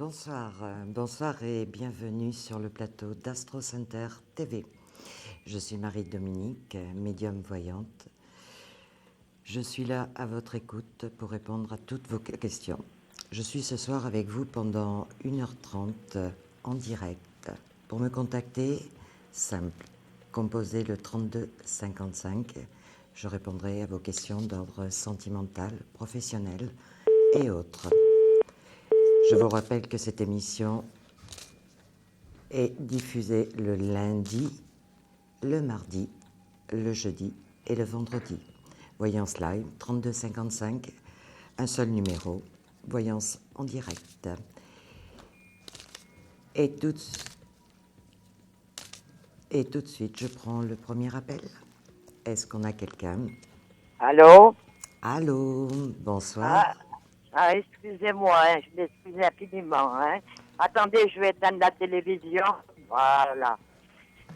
Bonsoir et bienvenue sur le plateau d'Astro Center TV. Je suis Marie-Dominique, médium voyante. Je suis là à votre écoute pour répondre à toutes vos questions. Je suis ce soir avec vous pendant 1h30 en direct. Pour me contacter, simple, composez le 32 55. Je répondrai à vos questions d'ordre sentimental, professionnel et autres. Je vous rappelle que cette émission est diffusée le lundi, le mardi, le jeudi et le vendredi. Voyance live, 32 55, un seul numéro, voyance en direct. Et tout de suite, je prends le premier appel. Est-ce qu'on a quelqu'un? Allô? Allô, bonsoir. Excusez-moi, je m'excuse infiniment. Attendez, je vais éteindre la télévision. Voilà.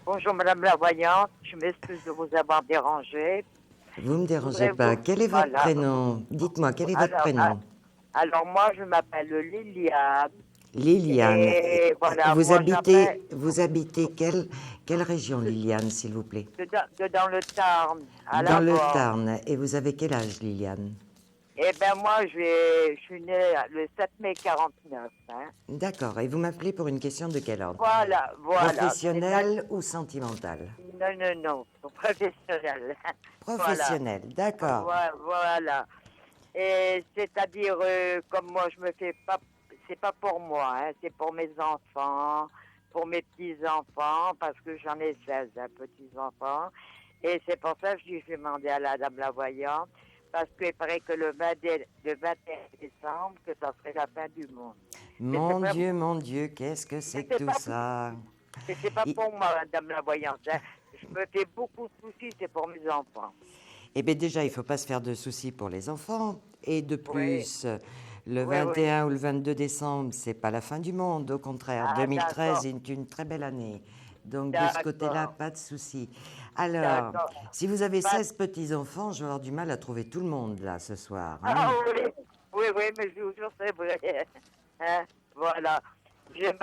Bonjour, Madame la Voyante. Je m'excuse de vous avoir dérangé. Vous ne me dérangez pas. Quel est votre prénom? Dites-moi, quel est votre prénom? Alors, moi, je m'appelle Liliane. Liliane. Et voilà, vous habitez quelle région, Liliane, s'il vous plaît? Dans le Tarn. Dans le Tarn. Et vous avez quel âge, Liliane? Eh bien, moi, je suis née le 7 mai 49. D'accord. Et vous m'appelez pour une question de quel ordre? Voilà. Professionnelle ou sentimentale? Non. Professionnelle. Professionnelle, voilà. D'accord. Voilà. Et c'est-à-dire, comme moi, je me fais pas... C'est pas pour moi, c'est pour mes enfants, pour mes petits-enfants, parce que j'en ai 16 petits-enfants. Et c'est pour ça que je vais demander à la dame la voyante, parce qu'il paraît que le 21 décembre, que ça serait la fin du monde. Mon Dieu, qu'est-ce que c'est que tout ça? C'est pas pour moi, madame la voyante. Je me fais beaucoup de soucis, c'est pour mes enfants. Eh bien déjà, il ne faut pas se faire de soucis pour les enfants. Et de plus, le 21 ou le 22 décembre, ce n'est pas la fin du monde. Au contraire, 2013 est une très belle année. Donc de ce côté-là, pas de soucis. Alors, si vous avez 16 petits-enfants, je vais avoir du mal à trouver tout le monde là ce soir. Oui, mais je vous jure, c'est vrai. Voilà. J'ai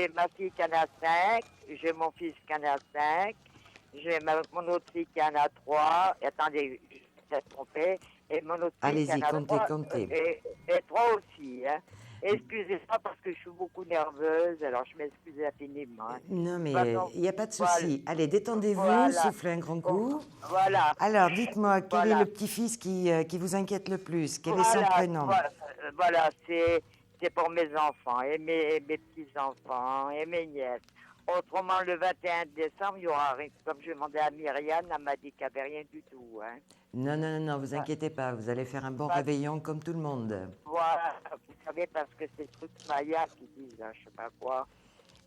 ma fille qui en a 5, j'ai mon fils qui en a 5, j'ai mon autre fille qui en a 3. Attendez, je vais me tromper. Et mon autre fille qui en a 3. Comptez. Et 3 aussi. Excusez-moi parce que je suis beaucoup nerveuse, alors je m'excuse infiniment. Non, mais il n'y a pas de souci. Allez, détendez-vous, soufflez un grand coup. Voilà. Alors, dites-moi, quel est le petit-fils qui vous inquiète le plus? Quel est son prénom? Voilà, c'est pour mes enfants et mes petits-enfants et mes nièces. Autrement, le 21 décembre, il y aura rien. Comme je demandais à Myriam, elle m'a dit qu'il n'y avait rien du tout. Non, vous inquiétez pas. Vous allez faire un bon réveillon comme tout le monde. Voilà, vous savez, parce que c'est le truc Maya qui disent, je sais pas quoi.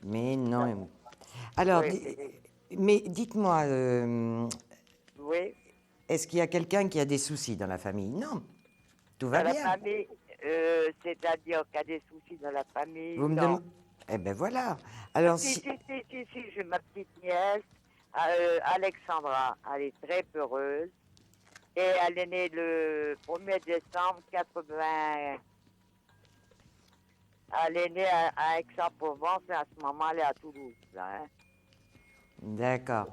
Mais non. Alors, mais dites-moi, oui. Est-ce qu'il y a quelqu'un qui a des soucis dans la famille? Non, tout va bien. Dans la famille, c'est-à-dire qu'il y a des soucis dans la famille. Vous me demandez. Eh bien voilà. Alors, si, j'ai ma petite nièce, Alexandra, elle est très peureuse. Et elle est née le 1er décembre 80. Elle est née à Aix-en-Provence et à ce moment, elle est à Toulouse. D'accord.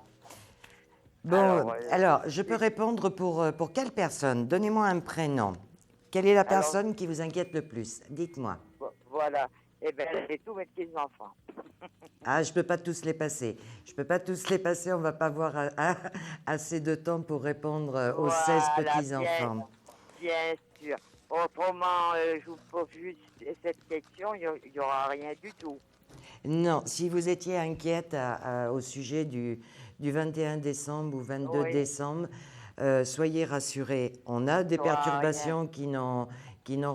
Bon, alors, je peux répondre pour quelle personne? Donnez-moi un prénom. Quelle est la personne qui vous inquiète le plus? Dites-moi. Voilà. Eh bien, c'est tous mes petits-enfants. Je ne peux pas tous les passer. On ne va pas avoir assez de temps pour répondre aux 16 petits-enfants. Bien sûr. Autrement, je vous pose juste cette question, il n'y aura rien du tout. Non, si vous étiez inquiète au sujet du 21 décembre ou 22 décembre, soyez rassurés. On a des perturbations qui n'ont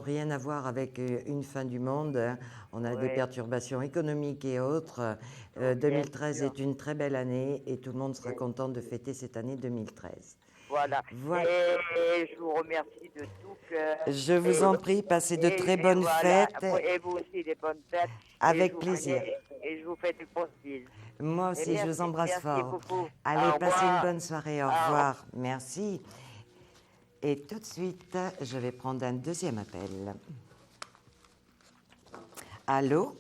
rien à voir avec une fin du monde. On a des perturbations économiques et autres. 2013 est une très belle année et tout le monde sera content de fêter cette année 2013. Voilà. Et je vous remercie de tout cœur. Je vous en prie, passez de très bonnes fêtes. Et vous aussi, des bonnes fêtes. Avec plaisir. Et je vous fais du bon style. Moi aussi, je vous embrasse fort. Beaucoup. Allez, passez une bonne soirée. Au revoir. Merci. Et tout de suite, je vais prendre un deuxième appel. Allô?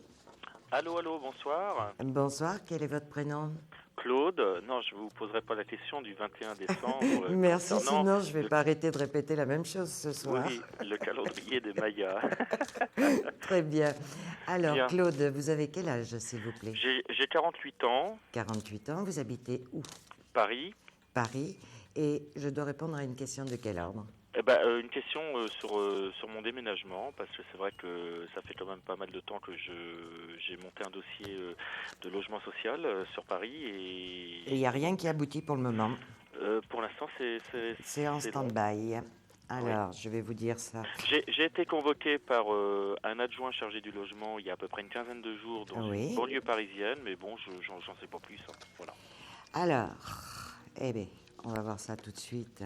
Allô, allô, bonsoir. Bonsoir, quel est votre prénom? Claude, non, je ne vous poserai pas la question du 21 décembre Merci, concernant sinon je ne vais le, pas arrêter de répéter la même chose ce soir. oui, le calendrier des Mayas. Très bien. Alors, Bien, Claude, vous avez quel âge, s'il vous plaît? j'ai 48 ans, 48 ans, vous habitez où? Paris. Paris. Et je dois répondre à une question de quel ordre? Eh ben, une question sur mon déménagement, parce que c'est vrai que ça fait quand même pas mal de temps que j'ai monté un dossier de logement social sur Paris Et il n'y a et rien donc qui aboutit pour le moment. pour l'instant C'est en c'est long. stand-by. Oui. Alors, je vais vous dire ça. J'ai été convoqué par un adjoint chargé du logement il y a à peu près une quinzaine de jours dans une Oui. banlieue parisienne, mais bon, j'en sais pas plus, hein. Voilà. Alors, eh bien, on va voir ça tout de suite.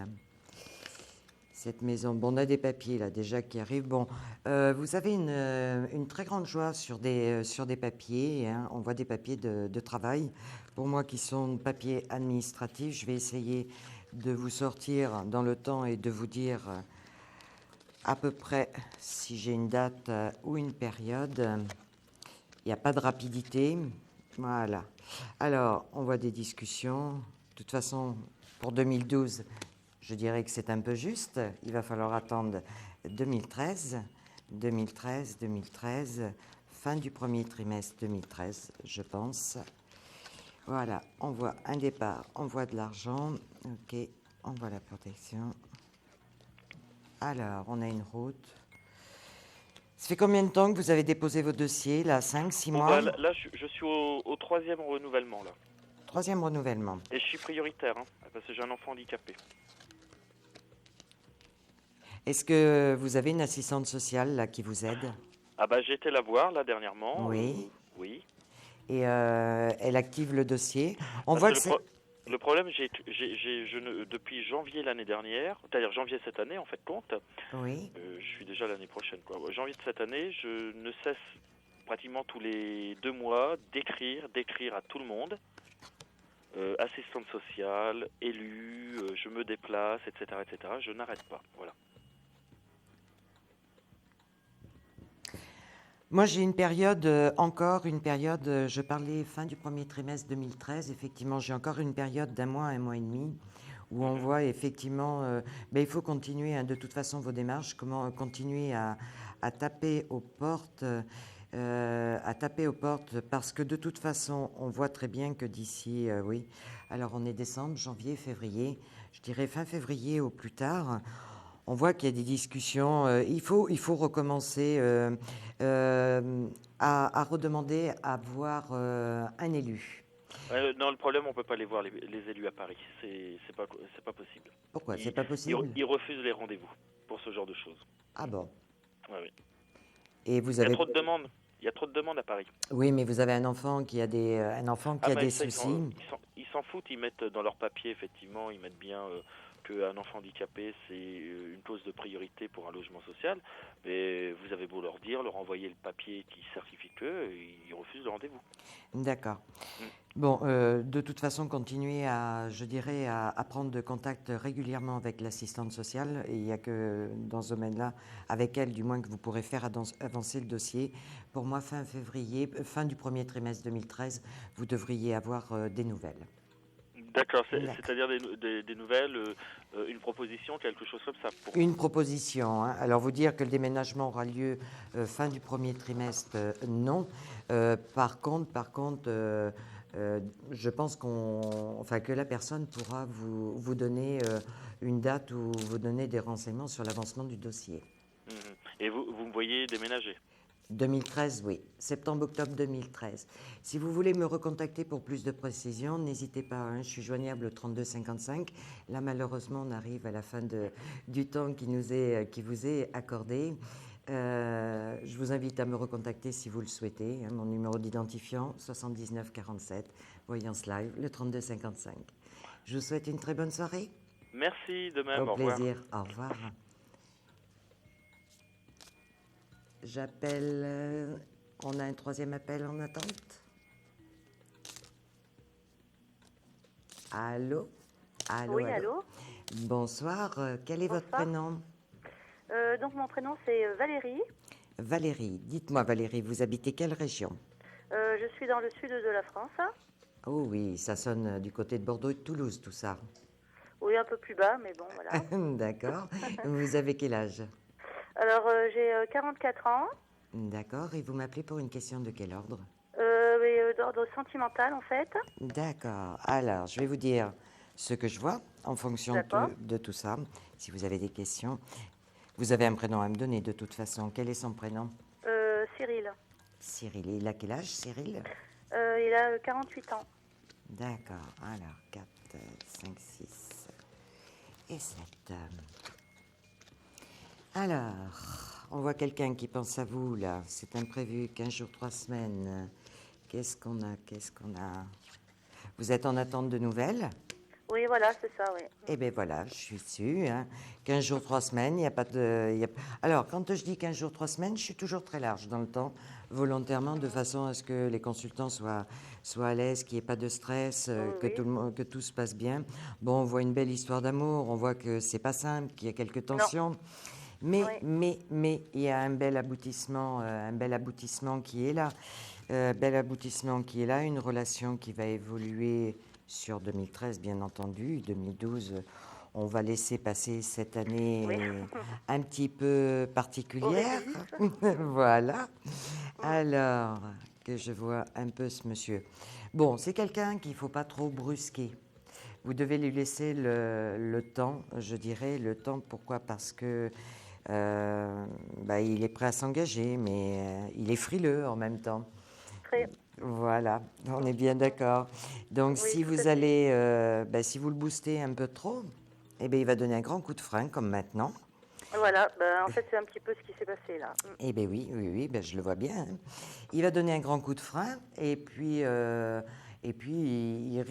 Cette maison, bon, on a des papiers là déjà qui arrivent. Bon, vous avez une très grande joie sur des papiers, hein. On voit des papiers de travail. Pour moi, qui sont papiers administratifs, je vais essayer de vous sortir dans le temps et de vous dire à peu près si j'ai une date ou une période. Il n'y a pas de rapidité. Voilà. Alors, on voit des discussions. De toute façon, pour 2012, je dirais que c'est un peu juste. Il va falloir attendre 2013, 2013, 2013, fin du premier trimestre 2013, je pense. Voilà, on voit un départ, on voit de l'argent. Ok, on voit la protection. Alors, on a une route. Ça fait combien de temps que vous avez déposé vos dossiers, là? 5, 6 Bon, mois? bah, là, je suis au troisième renouvellement, là. Troisième renouvellement. Et je suis prioritaire, hein, parce que j'ai un enfant handicapé. Est-ce que vous avez une assistante sociale là, qui vous aide? Ah bah, j'ai été la voir, là, dernièrement. Oui. Oui. Et elle active le dossier. On Parce voit que que c'est... le problème, depuis janvier l'année dernière, c'est-à-dire janvier cette année, en fait, compte, Oui. je suis déjà l'année prochaine, quoi. Janvier de cette année, je ne cesse pratiquement tous les 2 mois d'écrire à tout le monde, assistante sociale, élu, je me déplace, etc., etc. Je n'arrête pas, voilà. Moi, j'ai une période, je parlais fin du premier trimestre 2013, effectivement, j'ai encore une période d'un mois, un mois et demi, où on voit effectivement, il faut continuer, hein, de toute façon, vos démarches, comment continuer à taper aux portes, parce que de toute façon, on voit très bien que d'ici, oui, alors on est décembre, janvier, février, je dirais fin février au plus tard, on voit qu'il y a des discussions. Il faut recommencer à redemander à voir un élu. Non, le problème, on peut pas les voir, les élus à Paris. C'est pas possible. Pourquoi? C'est Ils, pas possible? ils refusent les rendez-vous pour ce genre de choses. Ah bon? Ouais, oui. Et vous Il y a avez... trop de demandes. Il y a trop de demandes à Paris. Oui, mais vous avez un enfant qui a Ah, mais des ça, soucis. ils s'en foutent. Ils mettent dans leur papier, effectivement, ils mettent bien qu'un enfant handicapé, c'est une cause de priorité pour un logement social. Mais vous avez beau leur dire, leur envoyer le papier qui certifie que, ils refusent le rendez-vous. D'accord. Mm. Bon, de toute façon, continuez je dirais, à prendre de contact régulièrement avec l'assistante sociale. Et il n'y a que dans ce domaine-là, avec elle, du moins, que vous pourrez faire avancer le dossier. Pour moi, fin février, fin du premier trimestre 2013, vous devriez avoir des nouvelles. D'accord, c'est-à-dire des nouvelles, une proposition, quelque chose comme ça. Une proposition, hein. Alors, vous dire que le déménagement aura lieu fin du premier trimestre, non. Par contre, je pense que la personne pourra vous donner une date ou vous donner des renseignements sur l'avancement du dossier. Mhm. Et vous me voyez déménager? 2013, oui. Septembre-octobre 2013. Si vous voulez me recontacter pour plus de précisions, n'hésitez pas, hein, je suis joignable au 32 55. Là, malheureusement, on arrive à la fin du temps qui vous est accordé. Je vous invite à me recontacter si vous le souhaitez. Hein, mon numéro d'identifiant, 79 47, Voyance Live, le 32 55. Je vous souhaite une très bonne soirée. Merci, de même, Au au revoir. plaisir. Au revoir. J'appelle. On a un troisième appel en attente. Allô? Allô, Oui, allô. allô. Bonsoir. Quel est votre Bonsoir. prénom? Donc mon prénom c'est Valérie. Valérie. Dites-moi, Valérie, vous habitez quelle région? Je suis dans le sud de la France. Oh oui, ça sonne du côté de Bordeaux et de Toulouse, tout ça. Oui, un peu plus bas, mais bon, voilà. D'accord. Vous avez quel âge? Alors, j'ai 44 ans, D'accord. Et vous m'appelez pour une question de quel ordre? mais d'ordre sentimental, en fait. D'accord. Alors, je vais vous dire ce que je vois en fonction D'accord. de tout ça. Si vous avez des questions, vous avez un prénom à me donner de toute façon. Quel est son prénom? Cyril. Cyril. Il a quel âge, Cyril? Il a 48 ans. D'accord. Alors, 4, 5, 6 et 7. Alors, on voit quelqu'un qui pense à vous, là. C'est imprévu, 15 jours, 3 semaines. Qu'est-ce qu'on a? Qu'est-ce qu'on a? Vous êtes en attente de nouvelles? Oui, voilà, c'est ça, oui. Eh bien voilà, je suis dessus. 15 jours, 3 semaines, il n'y a pas de... Alors, quand je dis 15 jours, 3 semaines, je suis toujours très large dans le temps, volontairement, de façon à ce que les consultants soient à l'aise, qu'il n'y ait pas de stress, Oui. que tout se passe bien. Bon, on voit une belle histoire d'amour, on voit que c'est pas simple, qu'il y a quelques tensions. Mais il y a un bel aboutissement qui est là. Bel aboutissement qui est là, une relation qui va évoluer sur 2013, bien entendu. 2012, on va laisser passer cette année un petit peu particulière. Voilà. Alors, que je vois un peu ce monsieur. Bon, c'est quelqu'un qu'il ne faut pas trop brusquer. Vous devez lui laisser le temps, je dirais, le temps. Pourquoi? Parce que il est prêt à s'engager, mais il est frileux en même temps. Très. Voilà, on est bien d'accord. Donc, Oui, si tout vous à fait. allez, si vous le boostez un peu trop, eh bien, il va donner un grand coup de frein, comme maintenant. Voilà, en fait, c'est un petit peu ce qui s'est passé, là. Eh bien, oui, ben, je le vois bien. Il va donner un grand coup de frein, et puis,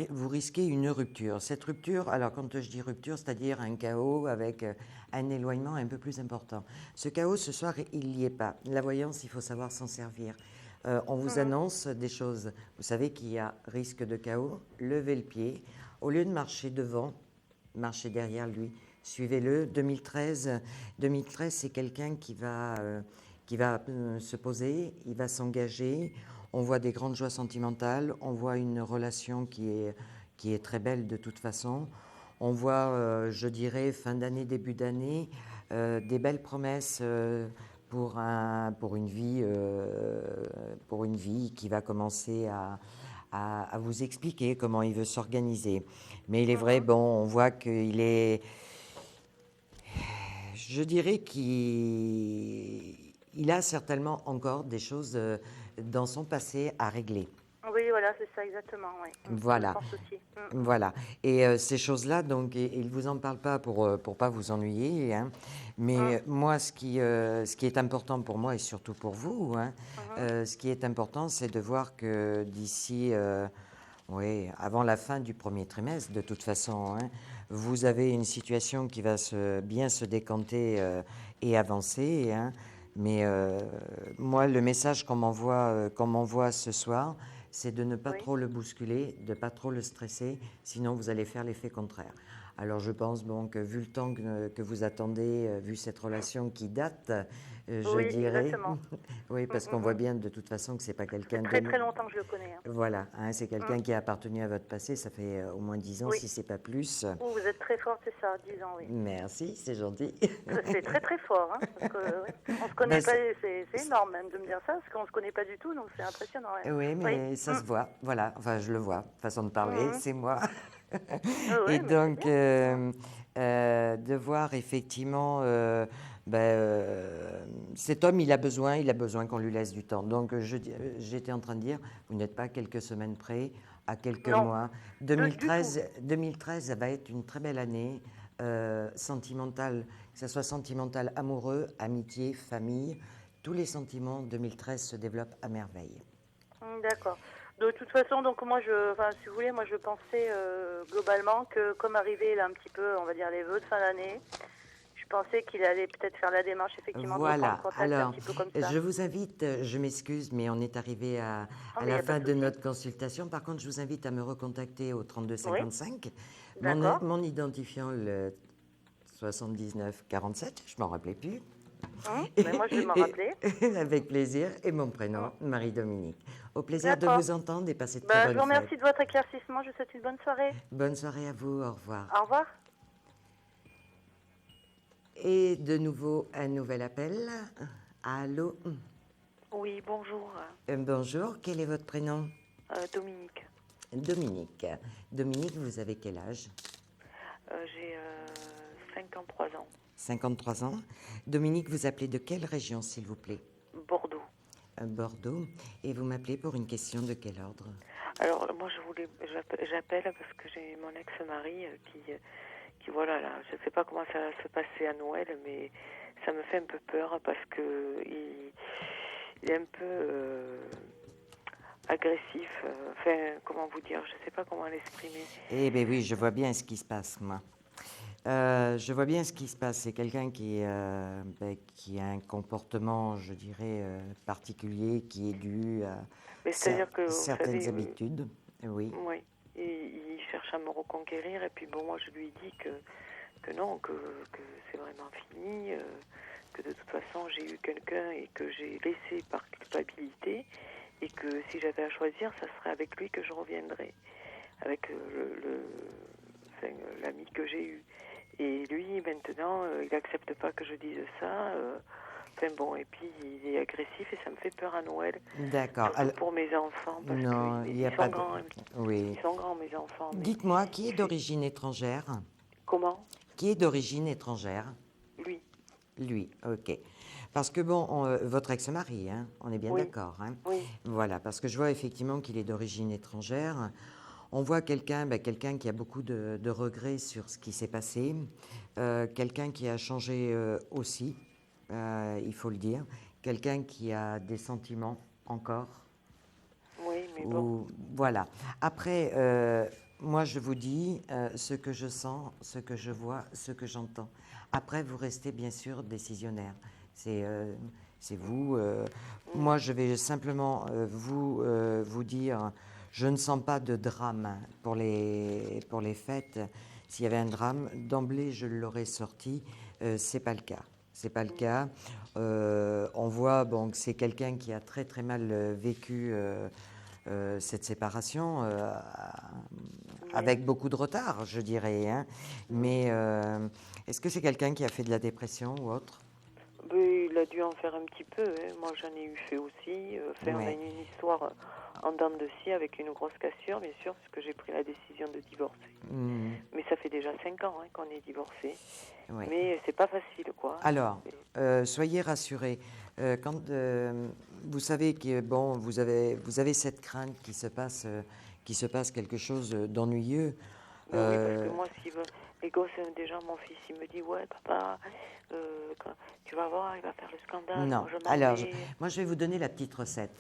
vous risquez une rupture. Cette rupture, alors, quand je dis rupture, c'est-à-dire un chaos avec un éloignement un peu plus important. Ce chaos, ce soir, il n'y est pas. La voyance, il faut savoir s'en servir. On vous annonce des choses. Vous savez qu'il y a risque de chaos. Levez le pied. Au lieu de marcher devant, marchez derrière lui. Suivez-le. 2013, c'est quelqu'un qui va se poser, il va s'engager. On voit des grandes joies sentimentales. On voit une relation qui est très belle de toute façon. On voit, je dirais, fin d'année, début d'année, des belles promesses pour une vie qui va commencer à vous expliquer comment il veut s'organiser. Mais il est vrai, bon, on voit qu'il est... Je dirais qu'il a certainement encore des choses dans son passé à régler. Oui, voilà, c'est ça, exactement, oui. Voilà. Je pense aussi. Voilà. Et ces choses-là, donc, il ne vous en parle pas pour pas vous ennuyer. Hein. Mais moi, ce qui est important pour moi et surtout pour vous, hein, ce qui est important, c'est de voir que d'ici, avant la fin du premier trimestre, de toute façon, hein, vous avez une situation qui va bien se décanter et avancer. Hein. Mais moi, le message qu'on m'envoie ce soir, c'est de ne pas trop le bousculer, de ne pas trop le stresser, sinon vous allez faire l'effet contraire. Alors je pense que vu le temps que vous attendez, vu cette relation qui date, je dirais... Exactement. Oui, parce qu'on voit bien de toute façon que c'est pas quelqu'un de... Très très longtemps que je le connais. Hein. Voilà, hein, c'est quelqu'un qui a appartenu à votre passé, ça fait au moins 10 ans, si c'est pas plus. Vous êtes très fort, c'est ça, 10 ans, oui. Merci, c'est gentil. C'est très très fort, hein, parce que, on se connaît pas, c'est énorme même de me dire ça, parce qu'on se connaît pas du tout, donc c'est impressionnant. Ouais. Oui, mais ça se voit, voilà, enfin je le vois, façon de parler, c'est moi. Et Oui, donc, de voir effectivement, cet homme, il a besoin qu'on lui laisse du temps. Donc, j'étais en train de dire, vous n'êtes pas quelques semaines près, à quelques mois. 2013, ça va être une très belle année sentimentale, que ce soit sentimental, amoureux, amitié, famille. Tous les sentiments 2013 se développent à merveille. D'accord. De toute façon, donc moi, si vous voulez, moi je pensais globalement que comme arrivé là un petit peu, on va dire les vœux de fin d'année, je pensais qu'il allait peut-être faire la démarche effectivement voilà. de prendre contact. Alors, un petit peu comme ça. Je vous invite, je m'excuse, mais on est arrivé à la fin de notre consultation. Par contre, je vous invite à me recontacter au 3255. Mon identifiant le 79 47, je m'en rappelais plus. Mais moi, je vais m'en rappeler. Avec plaisir. Et mon prénom, Marie-Dominique. Au plaisir de D'accord. vous entendre et passer de Bah, très je vous bonnes fêtes. remercie de votre éclaircissement. Je vous souhaite une bonne soirée. Bonne soirée à vous. Au revoir. Au revoir. Et de nouveau, un nouvel appel. Allô. Oui, bonjour, Bonjour. Quel est votre prénom? Dominique. Dominique. Dominique, vous avez quel âge? J'ai 53 ans. 53 ans. Dominique, vous appelez de quelle région, s'il vous plaît? Bordeaux. Bordeaux. Et vous m'appelez pour une question de quel ordre? Alors, moi, j'appelle parce que j'ai mon ex-mari qui, voilà, là, je ne sais pas comment ça va se passer à Noël, mais ça me fait un peu peur parce que il est un peu agressif. Enfin, comment vous dire, je ne sais pas comment l'exprimer. Eh bien oui, je vois bien ce qui se passe, moi. Je vois bien ce qui se passe. C'est quelqu'un qui a un comportement, je dirais, particulier, qui est dû à Mais c'est-à-dire que, vous certaines savez, habitudes. Oui. oui, il cherche à me reconquérir et puis bon, moi je lui dis que non, que c'est vraiment fini, que de toute façon j'ai eu quelqu'un et que j'ai laissé par culpabilité et que si j'avais à choisir, ça serait avec lui que je reviendrais, avec l'ami que j'ai eu. Et lui, maintenant, il n'accepte pas que je dise ça. Enfin bon, et puis il est agressif et ça me fait peur à Noël. D'accord. Surtout Alors, pour mes enfants, parce non, il qu'ils n'y a sont pas de... grands. Oui. Ils sont grands, mes enfants. Mais Dites-moi, qui est d'origine étrangère? comment? Qui est d'origine étrangère? Lui. Lui, ok. Parce que bon, votre ex-mari, hein, on est bien Oui. d'accord. Hein? Oui. Voilà, parce que je vois effectivement qu'il est d'origine étrangère. On voit quelqu'un qui a beaucoup de regrets sur ce qui s'est passé, quelqu'un qui a changé aussi, il faut le dire, quelqu'un qui a des sentiments encore. Oui, mais bon. Voilà. Après, moi, je vous dis ce que je sens, ce que je vois, ce que j'entends. Après, vous restez bien sûr décisionnaire. C'est vous. Moi, je vais simplement vous dire, je ne sens pas de drame pour les fêtes. S'il y avait un drame, d'emblée, je l'aurais sorti. C'est pas le cas. C'est pas le cas. On voit bon, que c'est quelqu'un qui a très très mal vécu cette séparation avec beaucoup de retard, je dirais. Hein. Mais est-ce que c'est quelqu'un qui a fait de la dépression ou autre? Mais il a dû en faire un petit peu. Hein. Moi, j'en ai eu fait aussi. Enfin, on a Ouais. une histoire en dents de scie avec une grosse cassure, bien sûr, parce que j'ai pris la décision de divorcer. Mmh. Mais ça fait déjà 5 ans hein, qu'on est divorcés. Ouais. Mais c'est pas facile, quoi. Alors, soyez rassurés. Quand vous savez que bon, vous avez cette crainte qu'il se passe quelque chose d'ennuyeux. Mais oui, parce que moi, les gosses, déjà, mon fils, il me dit, ouais, papa, tu vas voir, il va faire le scandale. Non. Moi, je m'en Alors, vais. moi, je vais vous donner la petite recette.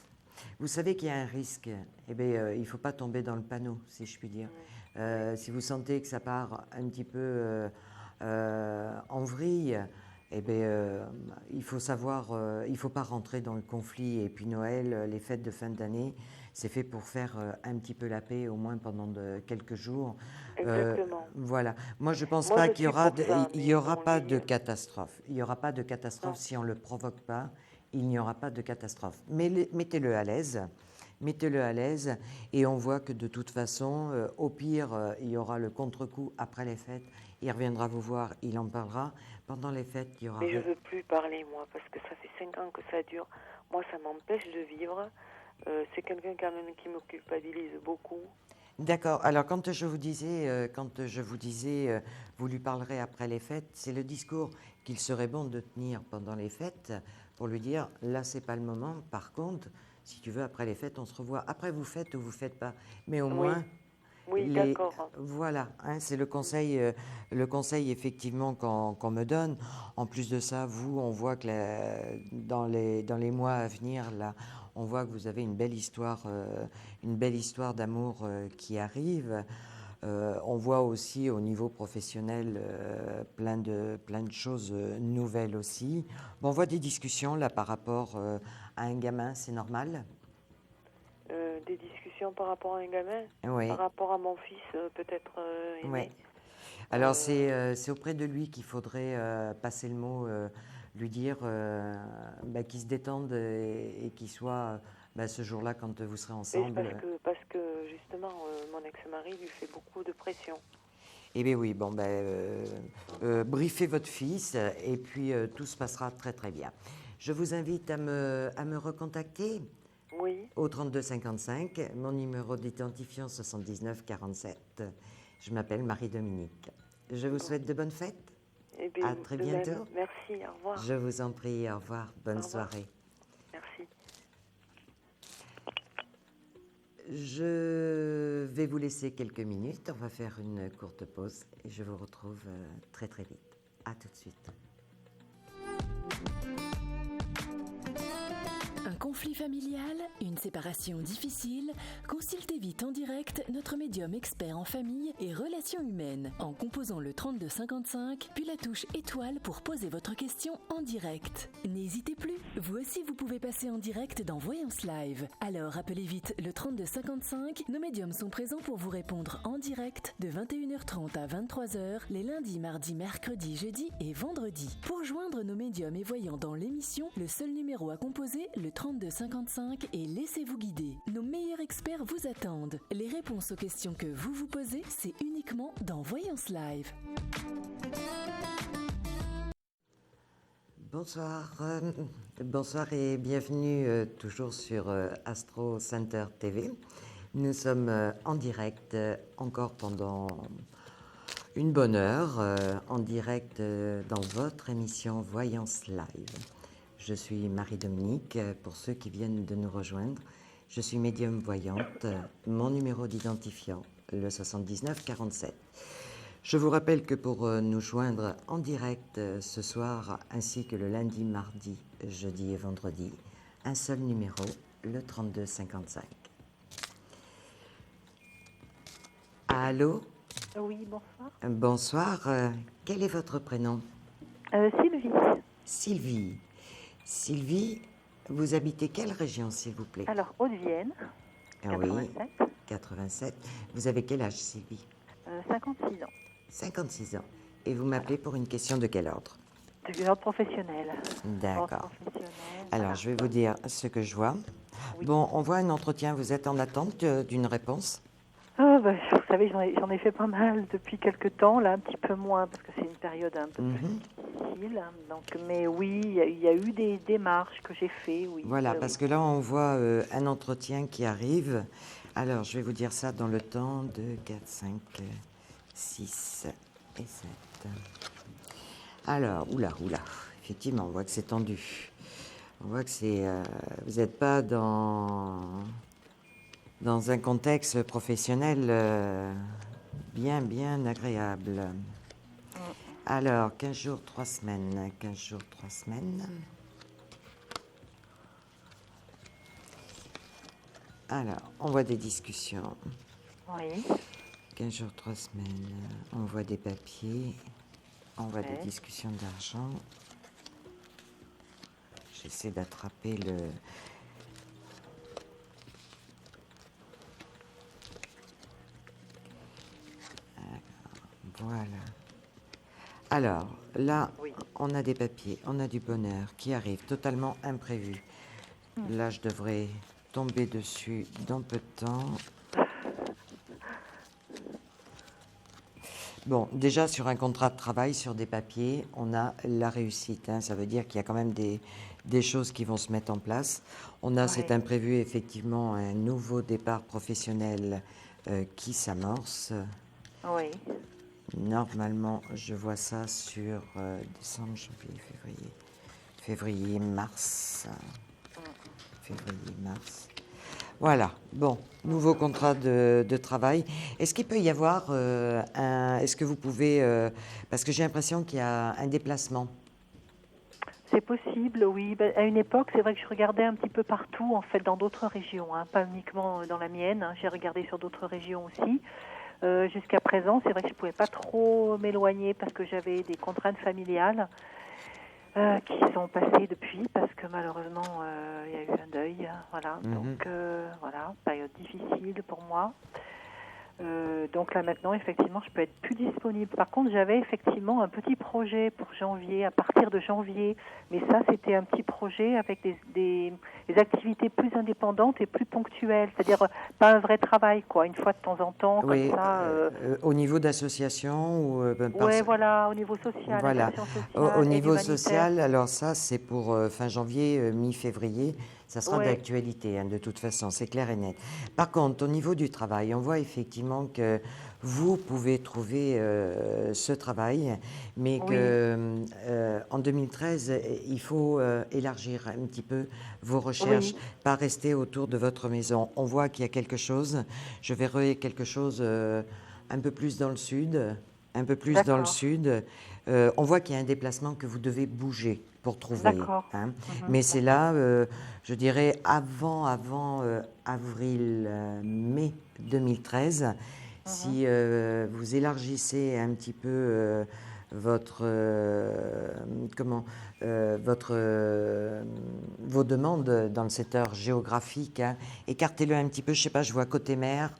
Vous savez qu'il y a un risque. Eh bien, il ne faut pas tomber dans le panneau, si je puis dire. Si vous sentez que ça part un petit peu en vrille, eh bien, il faut savoir, il ne faut pas rentrer dans le conflit. Et puis Noël, les fêtes de fin d'année, c'est fait pour faire un petit peu la paix, au moins pendant quelques jours. Exactement. Voilà. Moi, je ne pense Moi, pas je qu'il y suis aura, pour ça, il y mais aura bon, pas lui, de catastrophe. Il n'y aura pas de catastrophe Non. si on ne le provoque pas. Il n'y aura pas de catastrophe. Mais mettez-le à l'aise. Mettez-le à l'aise et on voit que de toute façon, au pire, il y aura le contre-coup après les fêtes. Il reviendra vous voir, il en parlera. Pendant les fêtes, il y aura... Mais je veux plus parler, moi, parce que ça fait 5 ans que ça dure. Moi, ça m'empêche de vivre. C'est quelqu'un quand même qui me culpabilise beaucoup. D'accord. Alors, quand je vous disais, vous lui parlerez après les fêtes, c'est le discours qu'il serait bon de tenir pendant les fêtes pour lui dire, là, c'est pas le moment. Par contre, si tu veux, après les fêtes, on se revoit. Après, vous faites ou vous faites pas. Mais au Oui. moins... Oui, d'accord. Voilà, hein, c'est le conseil effectivement qu'on me donne. En plus de ça, vous, on voit que dans les mois à venir, là, on voit que vous avez une belle histoire d'amour qui arrive. On voit aussi au niveau professionnel plein de choses nouvelles aussi. Bon, on voit des discussions là par rapport à un gamin, c'est normal? Des discussions par rapport à un gamin, Oui. par rapport à mon fils, peut-être aîné. Oui. Alors, c'est auprès de lui qu'il faudrait passer le mot, lui dire qu'il se détende et qu'il soit ce jour-là quand vous serez Et ensemble. parce que justement, mon ex-mari lui fait beaucoup de pression. Eh bien oui, briefez votre fils et puis tout se passera très très bien. Je vous invite à me recontacter Oui. au 32 55, mon numéro d'identifiant 79 47. Je m'appelle Marie-Dominique. Je vous souhaite de bonnes fêtes. Eh bien, À très de bientôt. même. Merci, au revoir. Je vous en prie, au revoir, bonne Au revoir. soirée. Merci. Je vais vous laisser quelques minutes, on va faire une courte pause et je vous retrouve très très vite. À tout de suite. Un conflit familial, une séparation difficile, consultez vite en direct notre médium expert en famille et relations humaines en composant le 32 55 puis la touche étoile pour poser votre question en direct. N'hésitez plus, vous aussi vous pouvez passer en direct dans Voyance Live. Alors appelez vite le 32 55, nos médiums sont présents pour vous répondre en direct de 21h30 à 23h les lundis, mardis, mercredis, jeudis et vendredis. Pour joindre nos médiums et voyants dans l'émission, le seul numéro à composer, le 32 55 et laissez-vous guider. Nos meilleurs experts vous attendent. Les réponses aux questions que vous vous posez, c'est uniquement dans Voyance Live. Bonsoir et bienvenue toujours sur Astro Center TV. Nous sommes en direct encore pendant une bonne heure, en direct dans votre émission Voyance Live. Je suis Marie-Dominique, pour ceux qui viennent de nous rejoindre. Je suis médium voyante, mon numéro d'identifiant, le 79 47. Je vous rappelle que pour nous joindre en direct ce soir, ainsi que le lundi, mardi, jeudi et vendredi, un seul numéro, le 32 55. Allô ? Oui, bonsoir. Bonsoir, quel est votre prénom ? Sylvie. Sylvie. Sylvie, vous habitez quelle région, s'il vous plaît ? Alors, Haute-Vienne, 87. Oui, 87. Vous avez quel âge, Sylvie ? 56 ans. 56 ans. Et vous m'appelez pour une question de quel ordre ? De l'ordre professionnel. D'accord. Professionnel, Alors, voilà. je vais vous dire ce que je vois. Oui. Bon, on voit un entretien. Vous êtes en attente d'une réponse ? Vous savez, j'en ai fait pas mal depuis quelques temps, là, un petit peu moins, parce que c'est une période un peu plus difficile. Donc, mais oui, il y a eu des démarches que j'ai faites, oui. Voilà, parce que là, on voit un entretien qui arrive. Alors, je vais vous dire ça dans le temps de 4, 5, 6 et 7. Alors, oula, effectivement, on voit que c'est tendu. On voit que c'est... vous n'êtes pas dans un contexte professionnel bien agréable. Alors, 15 jours, 3 semaines. 15 jours, 3 semaines. Alors, on voit des discussions. Oui. 15 jours, 3 semaines. On voit des papiers. On voit des discussions d'argent. J'essaie d'attraper le... Voilà. Alors, là, on a des papiers, on a du bonheur qui arrive totalement imprévu. Là, je devrais tomber dessus dans peu de temps. Bon, déjà, sur un contrat de travail, sur des papiers, on a la réussite. Ça veut dire qu'il y a quand même des choses qui vont se mettre en place. On a cet imprévu, effectivement, un nouveau départ professionnel qui s'amorce. Oui. Normalement, je vois ça sur décembre, janvier, février, mars. Février, mars. Voilà. Bon, nouveau contrat de travail. Est-ce qu'il peut y avoir est-ce que vous pouvez... parce que j'ai l'impression qu'il y a un déplacement. C'est possible, oui. À une époque, c'est vrai que je regardais un petit peu partout, en fait, dans d'autres régions, pas uniquement dans la mienne. J'ai regardé sur d'autres régions aussi. Jusqu'à présent, c'est vrai que je ne pouvais pas trop m'éloigner parce que j'avais des contraintes familiales qui sont passées depuis parce que malheureusement, il y a eu un deuil. Voilà. Donc, voilà, période difficile pour moi. Donc là maintenant, effectivement, je peux être plus disponible. Par contre, j'avais effectivement un petit projet pour janvier, à partir de janvier. Mais ça, c'était un petit projet avec des activités plus indépendantes et plus ponctuelles. C'est-à-dire pas un vrai travail, quoi, une fois de temps en temps, Oui, comme ça. au niveau d'association ou Oui, voilà, au niveau social, Voilà. action sociale, Au aide niveau humanitaire. social, alors ça, c'est pour fin janvier, mi-février. Ça sera Ouais. d'actualité, hein, de toute façon, c'est clair et net. Par contre, au niveau du travail, on voit effectivement que vous pouvez trouver ce travail, mais Oui. que en 2013, il faut élargir un petit peu vos recherches, Oui. pas rester autour de votre maison. On voit qu'il y a quelque chose. Je verrai quelque chose un peu plus dans le sud, un peu plus dans le D'accord. sud. On voit qu'il y a un déplacement que vous devez bouger pour trouver. D'accord. Hein. Mhm, Mais c'est là, je dirais, avant avril, mai 2013, si vous élargissez un petit peu votre, vos demandes dans le secteur géographique, hein, écartez-le un petit peu, je sais pas, je vois côté mer,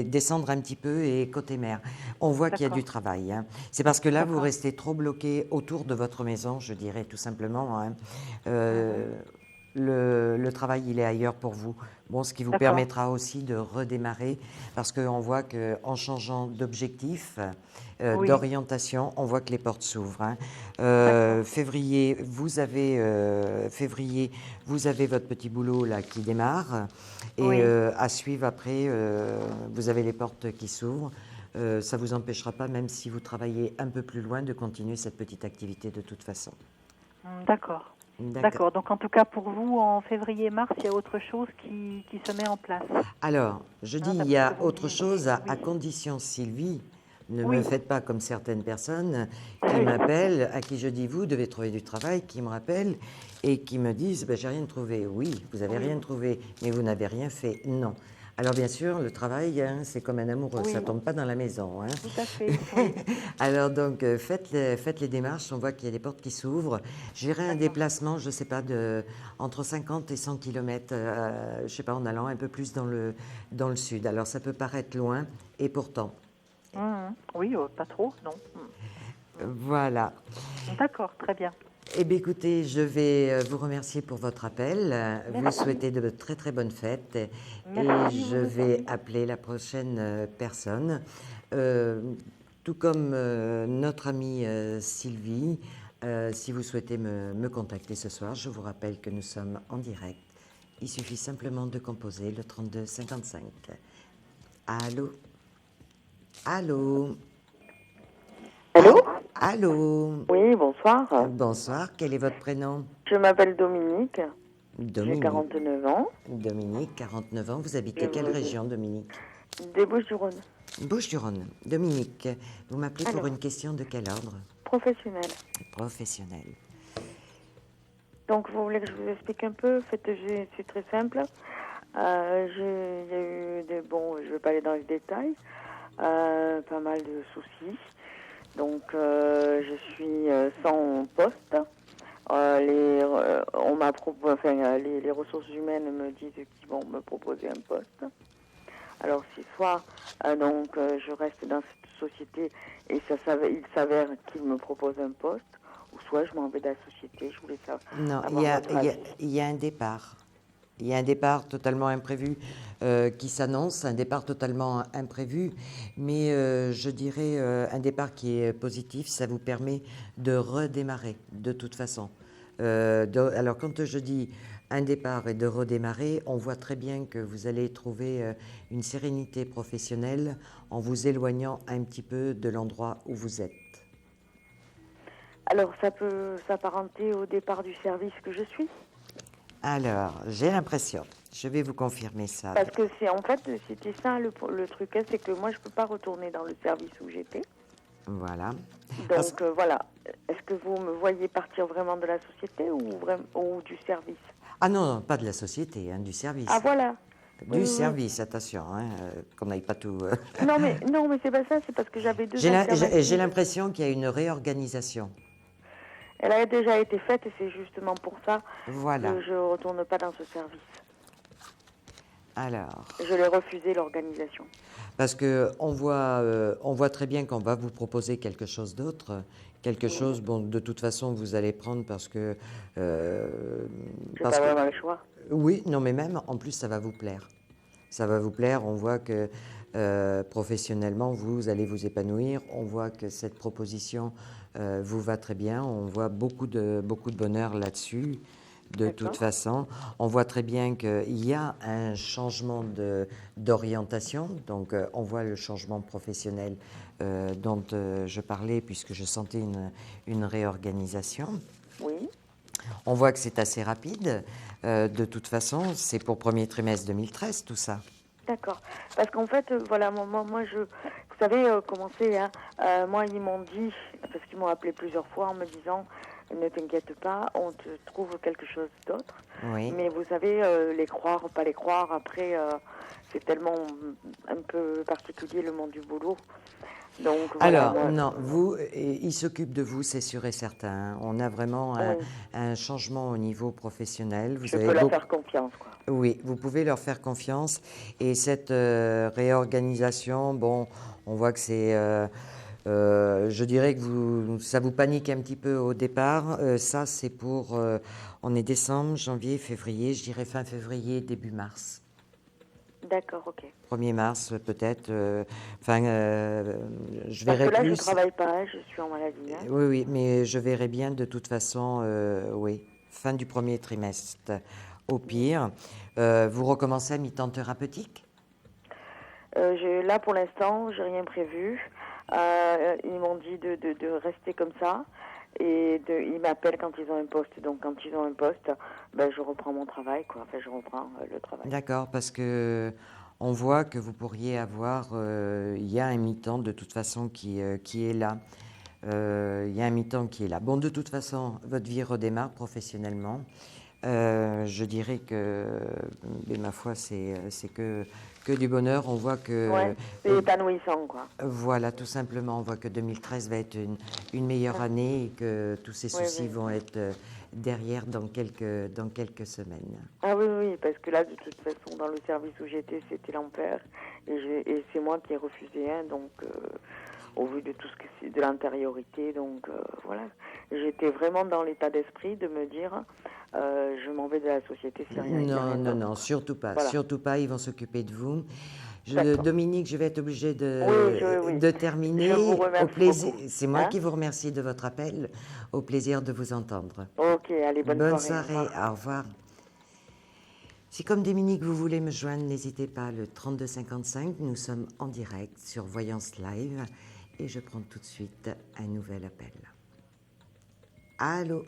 descendre un petit peu et côté mer. On voit qu'il y a du travail. Hein. C'est parce que là, vous restez trop bloqué autour de votre maison, je dirais tout simplement. Hein. Le travail, il est ailleurs pour vous. Bon, ce qui vous permettra aussi de redémarrer, parce qu'on voit qu'en changeant d'objectif, d'orientation, on voit que les portes s'ouvrent. Hein. Février, vous avez votre petit boulot là qui démarre, et à suivre après, vous avez les portes qui s'ouvrent. Ça ne vous empêchera pas, même si vous travaillez un peu plus loin, de continuer cette petite activité de toute façon. D'accord. D'accord. Donc, en tout cas, pour vous, en février-mars, il y a autre chose qui se met en place. Alors, je dis, il y a autre chose à condition, Sylvie, ne me faites pas comme certaines personnes qui m'appellent, à qui je dis, vous devez trouver du travail, qui me rappellent et qui me disent, ben, j'ai rien trouvé. Oui, vous n'avez rien trouvé, mais vous n'avez rien fait. Non. Alors bien sûr, le travail, hein, c'est comme un amoureux, ça ne tombe pas dans la maison. Hein. Tout à fait. Oui. Alors donc, faites les démarches, on voit qu'il y a des portes qui s'ouvrent. J'irai un déplacement, je ne sais pas, entre 50 et 100 km, je ne sais pas, en allant un peu plus dans le sud. Alors ça peut paraître loin, et pourtant. Oui, pas trop, non. Voilà. D'accord, très bien. Eh bien, écoutez, je vais vous remercier pour votre appel, vous souhaiter de très très bonnes fêtes et je vais appeler la prochaine personne. Tout comme notre amie Sylvie, si vous souhaitez me contacter ce soir, je vous rappelle que nous sommes en direct. Il suffit simplement de composer le 32 55. Allô? Allô? Allô? Allô? Oui, bonsoir. Bonsoir, quel est votre prénom? Je m'appelle Dominique. Dominique. J'ai 49 ans. Dominique, 49 ans. Vous habitez quelle région, Dominique? Des Bouches-du-Rhône. Bouches-du-Rhône. Dominique, vous m'appelez pour une question de quel ordre? Professionnel. Professionnel. Donc, vous voulez que je vous explique un peu? En fait, c'est très simple. Il y a eu des... Bon, je ne vais pas aller dans les détails. Pas mal de soucis. Donc, je suis sans poste. On m'a les ressources humaines me disent qu'ils vont me proposer un poste. Alors, si soit je reste dans cette société et il s'avère qu'ils me proposent un poste, ou soit je m'en vais de la société. Je voulais savoir. Non, il y a un départ. Il y a un départ totalement imprévu qui s'annonce, un départ totalement imprévu, mais je dirais un départ qui est positif, ça vous permet de redémarrer de toute façon. Alors quand je dis un départ et de redémarrer, on voit très bien que vous allez trouver une sérénité professionnelle en vous éloignant un petit peu de l'endroit où vous êtes. Alors ça peut s'apparenter au départ du service que je suis? Alors, j'ai l'impression, je vais vous confirmer ça. Parce que c'était ça le truc, hein, c'est que moi je ne peux pas retourner dans le service où j'étais. Voilà. Donc voilà, est-ce que vous me voyez partir vraiment de la société ou du service? Ah non, pas de la société, hein, du service. Ah voilà. Du service, attention, hein, qu'on n'aille pas tout... Non mais c'est pas ça, c'est parce que j'avais deux alternatives. J'ai l'impression qu'il y a une réorganisation. Elle a déjà été faite et c'est justement pour ça voilà. que je ne retourne pas dans ce service. Alors, Je l'ai refusé, l'organisation. parce que on voit très bien qu'on va vous proposer quelque chose d'autre. Quelque chose, bon, de toute façon, vous allez prendre parce que... Je n'ai pas vraiment le choix. Oui, non, mais même, en plus, ça va vous plaire. Ça va vous plaire. On voit que professionnellement, vous allez vous épanouir. On voit que cette proposition vous va très bien. On voit beaucoup de bonheur là-dessus. De toute façon, on voit très bien qu'il y a un changement d'orientation. Donc, on voit le changement professionnel dont je parlais, puisque je sentais une réorganisation. Oui. On voit que c'est assez rapide. De toute façon, c'est pour premier trimestre 2013, tout ça. D'accord. Parce qu'en fait, voilà, moi, vous savez comment c'est, hein. Moi, ils m'ont dit, parce qu'ils m'ont appelé plusieurs fois en me disant, ne t'inquiète pas, on te trouve quelque chose d'autre. Oui. Mais vous savez, les croire ou pas les croire, après, c'est tellement un peu particulier le monde du boulot. Donc, voilà, Alors, non, vous, il s'occupe de vous, c'est sûr et certain. On a vraiment un changement au niveau professionnel. Vous je avez peux leur faire confiance, quoi. Oui, vous pouvez leur faire confiance. Et cette réorganisation, bon, on voit que c'est... je dirais que ça vous panique un petit peu au départ. Ça, c'est pour... on est décembre, janvier, février, je dirais fin février, début mars. D'accord, ok. 1er mars, peut-être. Je verrai Parce que là, plus. je ne travaille pas, je suis en maladie. Hein. Oui, oui, mais je verrai bien de toute façon, oui, fin du premier trimestre, au pire. Vous recommencez à mi-temps thérapeutique? Là, pour l'instant, j'ai rien prévu. Ils m'ont dit de rester comme ça. Et ils m'appellent quand ils ont un poste. Donc, quand ils ont un poste, ben, je reprends mon travail, quoi. Enfin, je reprends le travail. D'accord, parce que on voit que vous pourriez avoir... il y a un mi-temps, de toute façon, qui est là. Il y a un mi-temps qui est là. Bon, de toute façon, votre vie redémarre professionnellement. Je dirais que, ma foi, c'est que du bonheur. On voit que... Ouais, c'est épanouissant, quoi. Voilà, tout simplement. On voit que 2013 va être une meilleure année et que tous ces soucis vont être derrière dans quelques semaines. Ah oui, oui, parce que là, de toute façon, dans le service où j'étais, c'était l'enfer. Et c'est moi qui ai refusé un, donc... au vu de tout ce que c'est de l'antériorité, donc voilà. J'étais vraiment dans l'état d'esprit de me dire, je m'en vais de la société si rien. Non, surtout pas, voilà. Surtout pas, ils vont s'occuper de vous. Dominique, je vais être obligée de terminer. Je vous remercie beaucoup. C'est moi qui vous remercie de votre appel. Au plaisir de vous entendre. Ok, allez, bonne soirée. Au revoir. Si comme Dominique, vous voulez me joindre, n'hésitez pas, le 3255. Nous sommes en direct sur Voyance Live. Et je prends tout de suite un nouvel appel. Allô?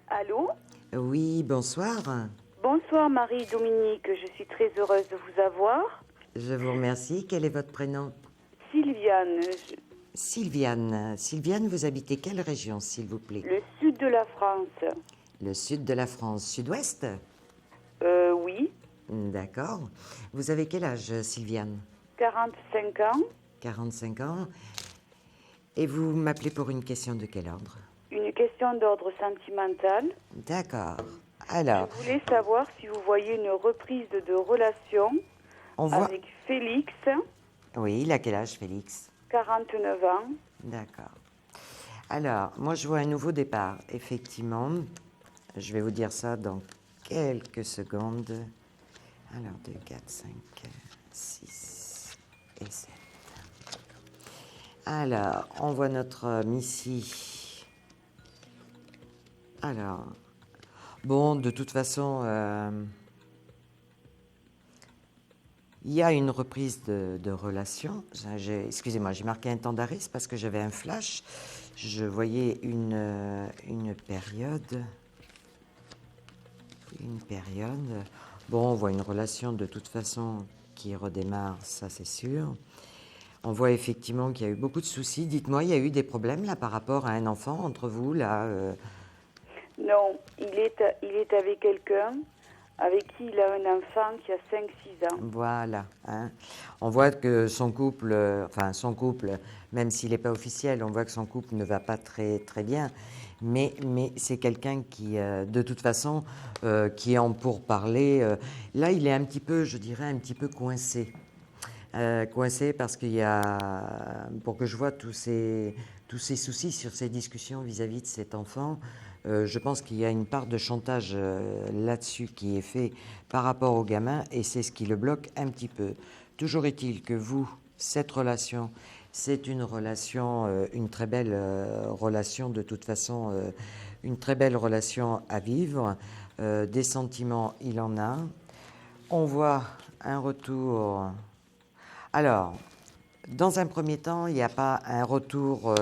Allô? Oui, bonsoir. Bonsoir Marie-Dominique, je suis très heureuse de vous avoir. Je vous remercie. Quel est votre prénom? Sylviane. Sylviane, vous habitez quelle région, s'il vous plaît? Le sud de la France. Le sud de la France, sud-ouest? Oui. D'accord. Vous avez quel âge, Sylviane? 45 ans. 45 ans. Et vous m'appelez pour une question de quel ordre? Une question d'ordre sentimental. D'accord. Alors... Je voulais savoir si vous voyez une reprise de relation avec Félix. Oui, il a quel âge, Félix? 49 ans. D'accord. Alors, moi, je vois un nouveau départ, effectivement. Je vais vous dire ça dans quelques secondes. Alors, 2, 4, 5, 6 et 7. Alors, on voit notre Missy. Alors, bon, de toute façon, il y a une reprise de relation. Excusez-moi, j'ai marqué un temps d'arrêt, c'est parce que j'avais un flash. Je voyais une période. Bon, on voit une relation de toute façon qui redémarre, ça c'est sûr. On voit effectivement qu'il y a eu beaucoup de soucis. Dites-moi, il y a eu des problèmes là par rapport à un enfant entre vous là Non, il est avec quelqu'un. avec qui il a un enfant qui a 5-6 ans. Voilà. Hein. On voit que son couple, même s'il n'est pas officiel, on voit que son couple ne va pas très, très bien. Mais c'est quelqu'un qui, de toute façon, qui est en pourparlers. Là, il est un petit peu, je dirais, un petit peu coincé. Coincé parce qu'il y a, pour que je vois tous ces soucis sur ces discussions vis-à-vis de cet enfant, je pense qu'il y a une part de chantage là-dessus qui est fait par rapport au gamin et c'est ce qui le bloque un petit peu. Toujours est-il que vous, cette relation, c'est une relation, une très belle relation de toute façon, une très belle relation à vivre. Des sentiments, il en a. On voit un retour. Alors, dans un premier temps, il n'y a pas un retour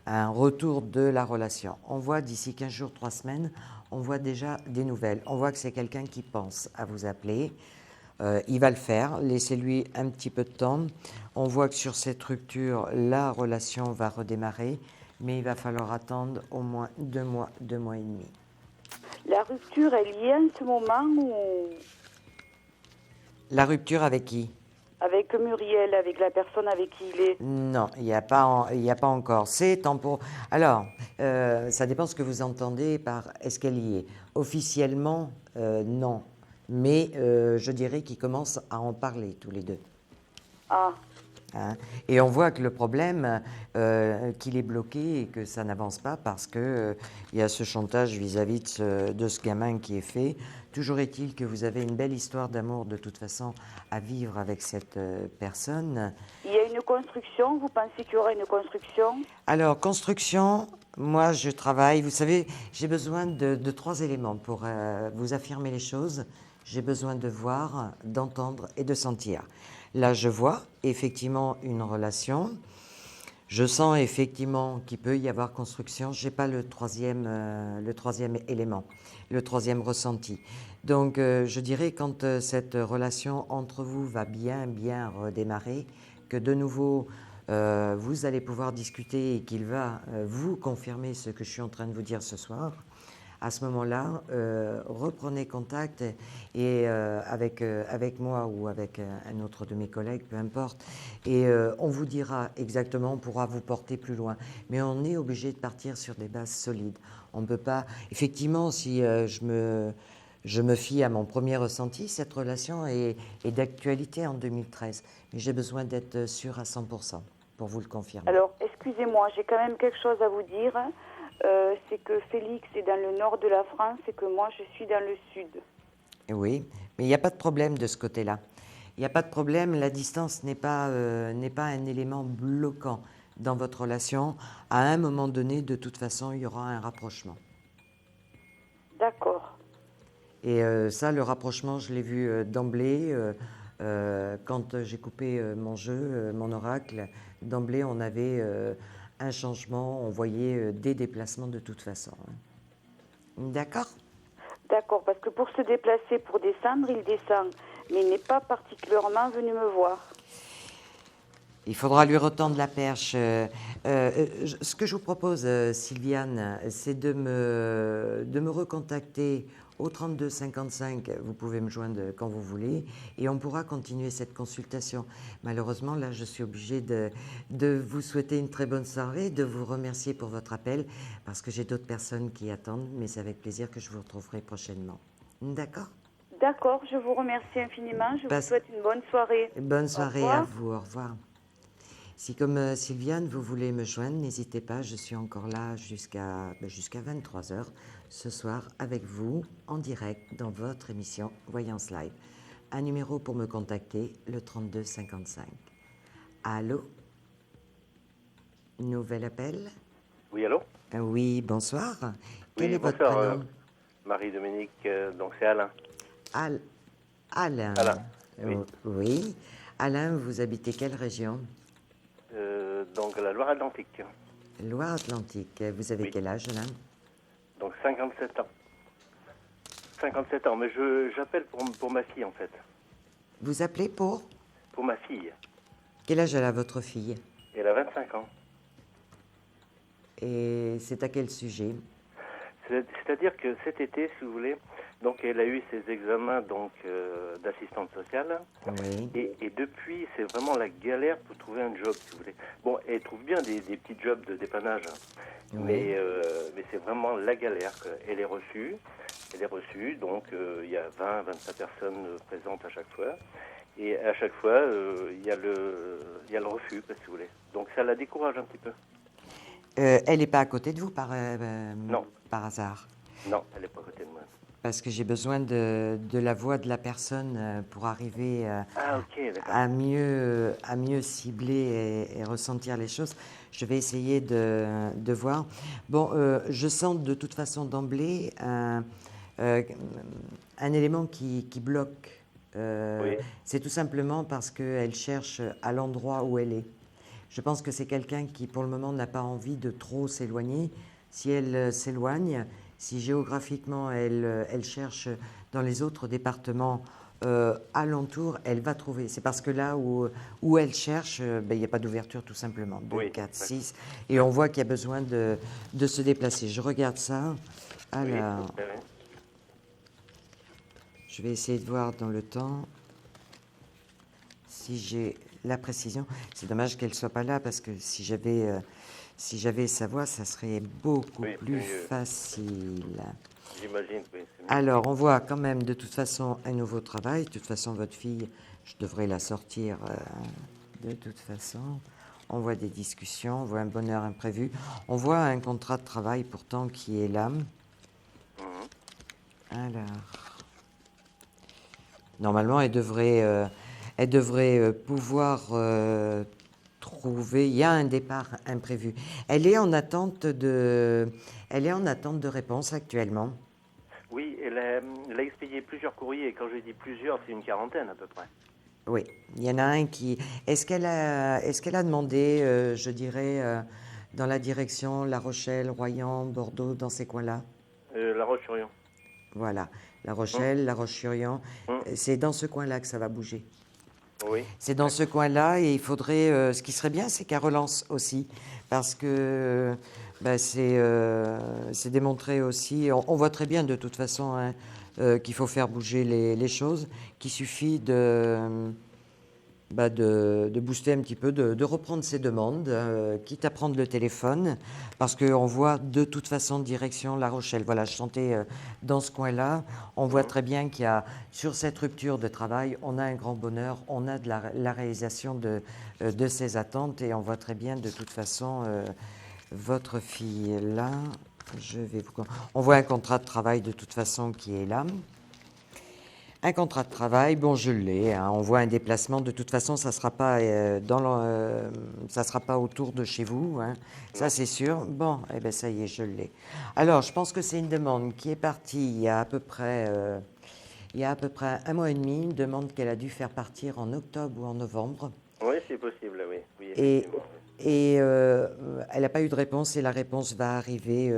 de la relation. On voit d'ici 15 jours, 3 semaines, on voit déjà des nouvelles. On voit que c'est quelqu'un qui pense à vous appeler. Il va le faire, laissez-lui un petit peu de temps. On voit que sur cette rupture, la relation va redémarrer, mais il va falloir attendre au moins 2 mois et demi. La rupture, elle y est en ce moment ou... La rupture avec qui ? Avec Muriel, avec la personne avec qui il est. Non, il n'y a pas encore. C'est temporaire. Alors, ça dépend ce que vous entendez par est-ce qu'elle y est. Officiellement, non. Mais je dirais qu'ils commencent à en parler tous les deux. Ah. Hein. Et on voit que le problème, qu'il est bloqué et que ça n'avance pas parce qu'il y a ce chantage vis-à-vis de ce gamin qui est fait. Toujours est-il que vous avez une belle histoire d'amour de toute façon à vivre avec cette personne. Il y a une construction, vous pensez qu'il y aura une construction ? Alors, construction, moi je travaille, vous savez, j'ai besoin de 3 éléments pour vous affirmer les choses. J'ai besoin de voir, d'entendre et de sentir. Là, je vois effectivement une relation. Je sens effectivement qu'il peut y avoir construction. Je n'ai pas le troisième élément, le troisième ressenti. Donc, je dirais quand cette relation entre vous va bien redémarrer, que de nouveau, vous allez pouvoir discuter et qu'il va vous confirmer ce que je suis en train de vous dire ce soir. À ce moment-là, reprenez contact et avec moi ou avec un autre de mes collègues, peu importe, et on vous dira exactement, on pourra vous porter plus loin. Mais on est obligé de partir sur des bases solides. On ne peut pas... Effectivement, si je me fie à mon premier ressenti, cette relation est d'actualité en 2013. Mais j'ai besoin d'être sûr à 100% pour vous le confirmer. Alors, excusez-moi, j'ai quand même quelque chose à vous dire. C'est que Félix est dans le nord de la France et que moi je suis dans le sud. Oui, mais il n'y a pas de problème de ce côté-là. Il n'y a pas de problème, la distance n'est pas un élément bloquant dans votre relation. À un moment donné, de toute façon, il y aura un rapprochement. D'accord. Et ça, le rapprochement, je l'ai vu d'emblée. Quand j'ai coupé mon jeu, mon oracle, d'emblée, on avait... un changement, on voyait des déplacements de toute façon. D'accord ? D'accord, parce que pour se déplacer, pour descendre, il descend, mais il n'est pas particulièrement venu me voir. Il faudra lui retendre la perche. Ce que je vous propose, Sylviane, c'est de me recontacter au 32 55. Vous pouvez me joindre quand vous voulez et on pourra continuer cette consultation. Malheureusement, là, je suis obligée de vous souhaiter une très bonne soirée, de vous remercier pour votre appel parce que j'ai d'autres personnes qui attendent, mais c'est avec plaisir que je vous retrouverai prochainement. D'accord ? D'accord, je vous remercie infiniment. Je vous souhaite une bonne soirée. Bonne soirée à vous. Au revoir. Si comme Sylviane, vous voulez me joindre, n'hésitez pas, je suis encore là jusqu'à 23h ce soir avec vous, en direct, dans votre émission Voyance Live. Un numéro pour me contacter, le 32 55. Allô ? Nouvel appel ? Oui, allô ? Oui, bonsoir. Quel est votre bonsoir, prénom ? Marie-Dominique, donc c'est Alain. Alain. Alain, oui. Oui. Alain, vous habitez quelle région ? Donc la Loire-Atlantique. Loire-Atlantique. Vous avez quel âge, Alain ? Donc 57 ans. 57 ans, mais j'appelle pour ma fille en fait. Vous appelez pour ? Pour ma fille. Quel âge elle a votre fille ? Elle a 25 ans. Et c'est à quel sujet ? C'est-à-dire que cet été, si vous voulez, Donc elle a eu ses examens d'assistante sociale. Oui. Et depuis, c'est vraiment la galère pour trouver un job, si vous voulez. Bon, elle trouve bien des petits jobs de dépannage, Oui. mais c'est vraiment la galère. Elle est reçue, donc il y a 20-25 personnes présentes à chaque fois. Et à chaque fois, il y a le refus, si vous voulez. Donc ça la décourage un petit peu. Elle n'est pas à côté de vous Non. par hasard? Non, elle n'est pas à côté de moi. Parce que j'ai besoin de la voix de la personne pour arriver à mieux cibler et ressentir les choses. Je vais essayer de voir. Bon, je sens de toute façon d'emblée un élément qui bloque. Oui. C'est tout simplement parce qu'elle cherche à l'endroit où elle est. Je pense que c'est quelqu'un qui, pour le moment, n'a pas envie de trop s'éloigner. Si elle s'éloigne, si géographiquement elle cherche dans les autres départements alentours, elle va trouver. C'est parce que là où elle cherche, il n'y a pas d'ouverture tout simplement. 2, 4, 6. Et on voit qu'il y a besoin de se déplacer. Je regarde ça. Alors, je vais essayer de voir dans le temps si j'ai la précision. C'est dommage qu'elle ne soit pas là parce que si j'avais sa voix, ça serait beaucoup plus facile. J'imagine, oui. Alors, on voit quand même de toute façon un nouveau travail. De toute façon, votre fille, je devrais la sortir de toute façon. On voit des discussions, on voit un bonheur imprévu. On voit un contrat de travail pourtant qui est là. Alors, normalement, elle devrait pouvoir trouver. Il y a un départ imprévu. Elle est en attente de réponse actuellement. Oui, elle a expédié plusieurs courriers. Et quand je dis plusieurs, c'est une quarantaine à peu près. Oui, il y en a un qui... Est-ce qu'elle a demandé, je dirais, dans la direction La Rochelle, Royan, Bordeaux, dans ces coins-là? La Roche-sur-Yon. Voilà, La Rochelle, La Roche-sur-Yon. C'est dans ce coin-là que ça va bouger. Oui. C'est dans ce coin-là et il faudrait... ce qui serait bien, c'est qu'elle relance aussi. Parce que c'est démontré aussi... On voit très bien de toute façon qu'il faut faire bouger les choses, qu'il suffit de booster un petit peu, de reprendre ses demandes, quitte à prendre le téléphone, parce qu'on voit de toute façon direction La Rochelle. Voilà, je sentais dans ce coin-là, on voit très bien qu'il y a, sur cette rupture de travail, on a un grand bonheur, on a de la réalisation de ses attentes, et on voit très bien de toute façon votre fille là. On voit un contrat de travail de toute façon qui est là. Un contrat de travail, bon, je l'ai. Hein, on voit un déplacement. De toute façon, ça ne sera pas ça sera pas autour de chez vous. Hein, ça, c'est sûr. Bon, eh ben ça y est, je l'ai. Alors, je pense que c'est une demande qui est partie il y a à peu près un mois et demi. Une demande qu'elle a dû faire partir en octobre ou en novembre. Oui, c'est possible, oui. Et elle n'a pas eu de réponse et la réponse va arriver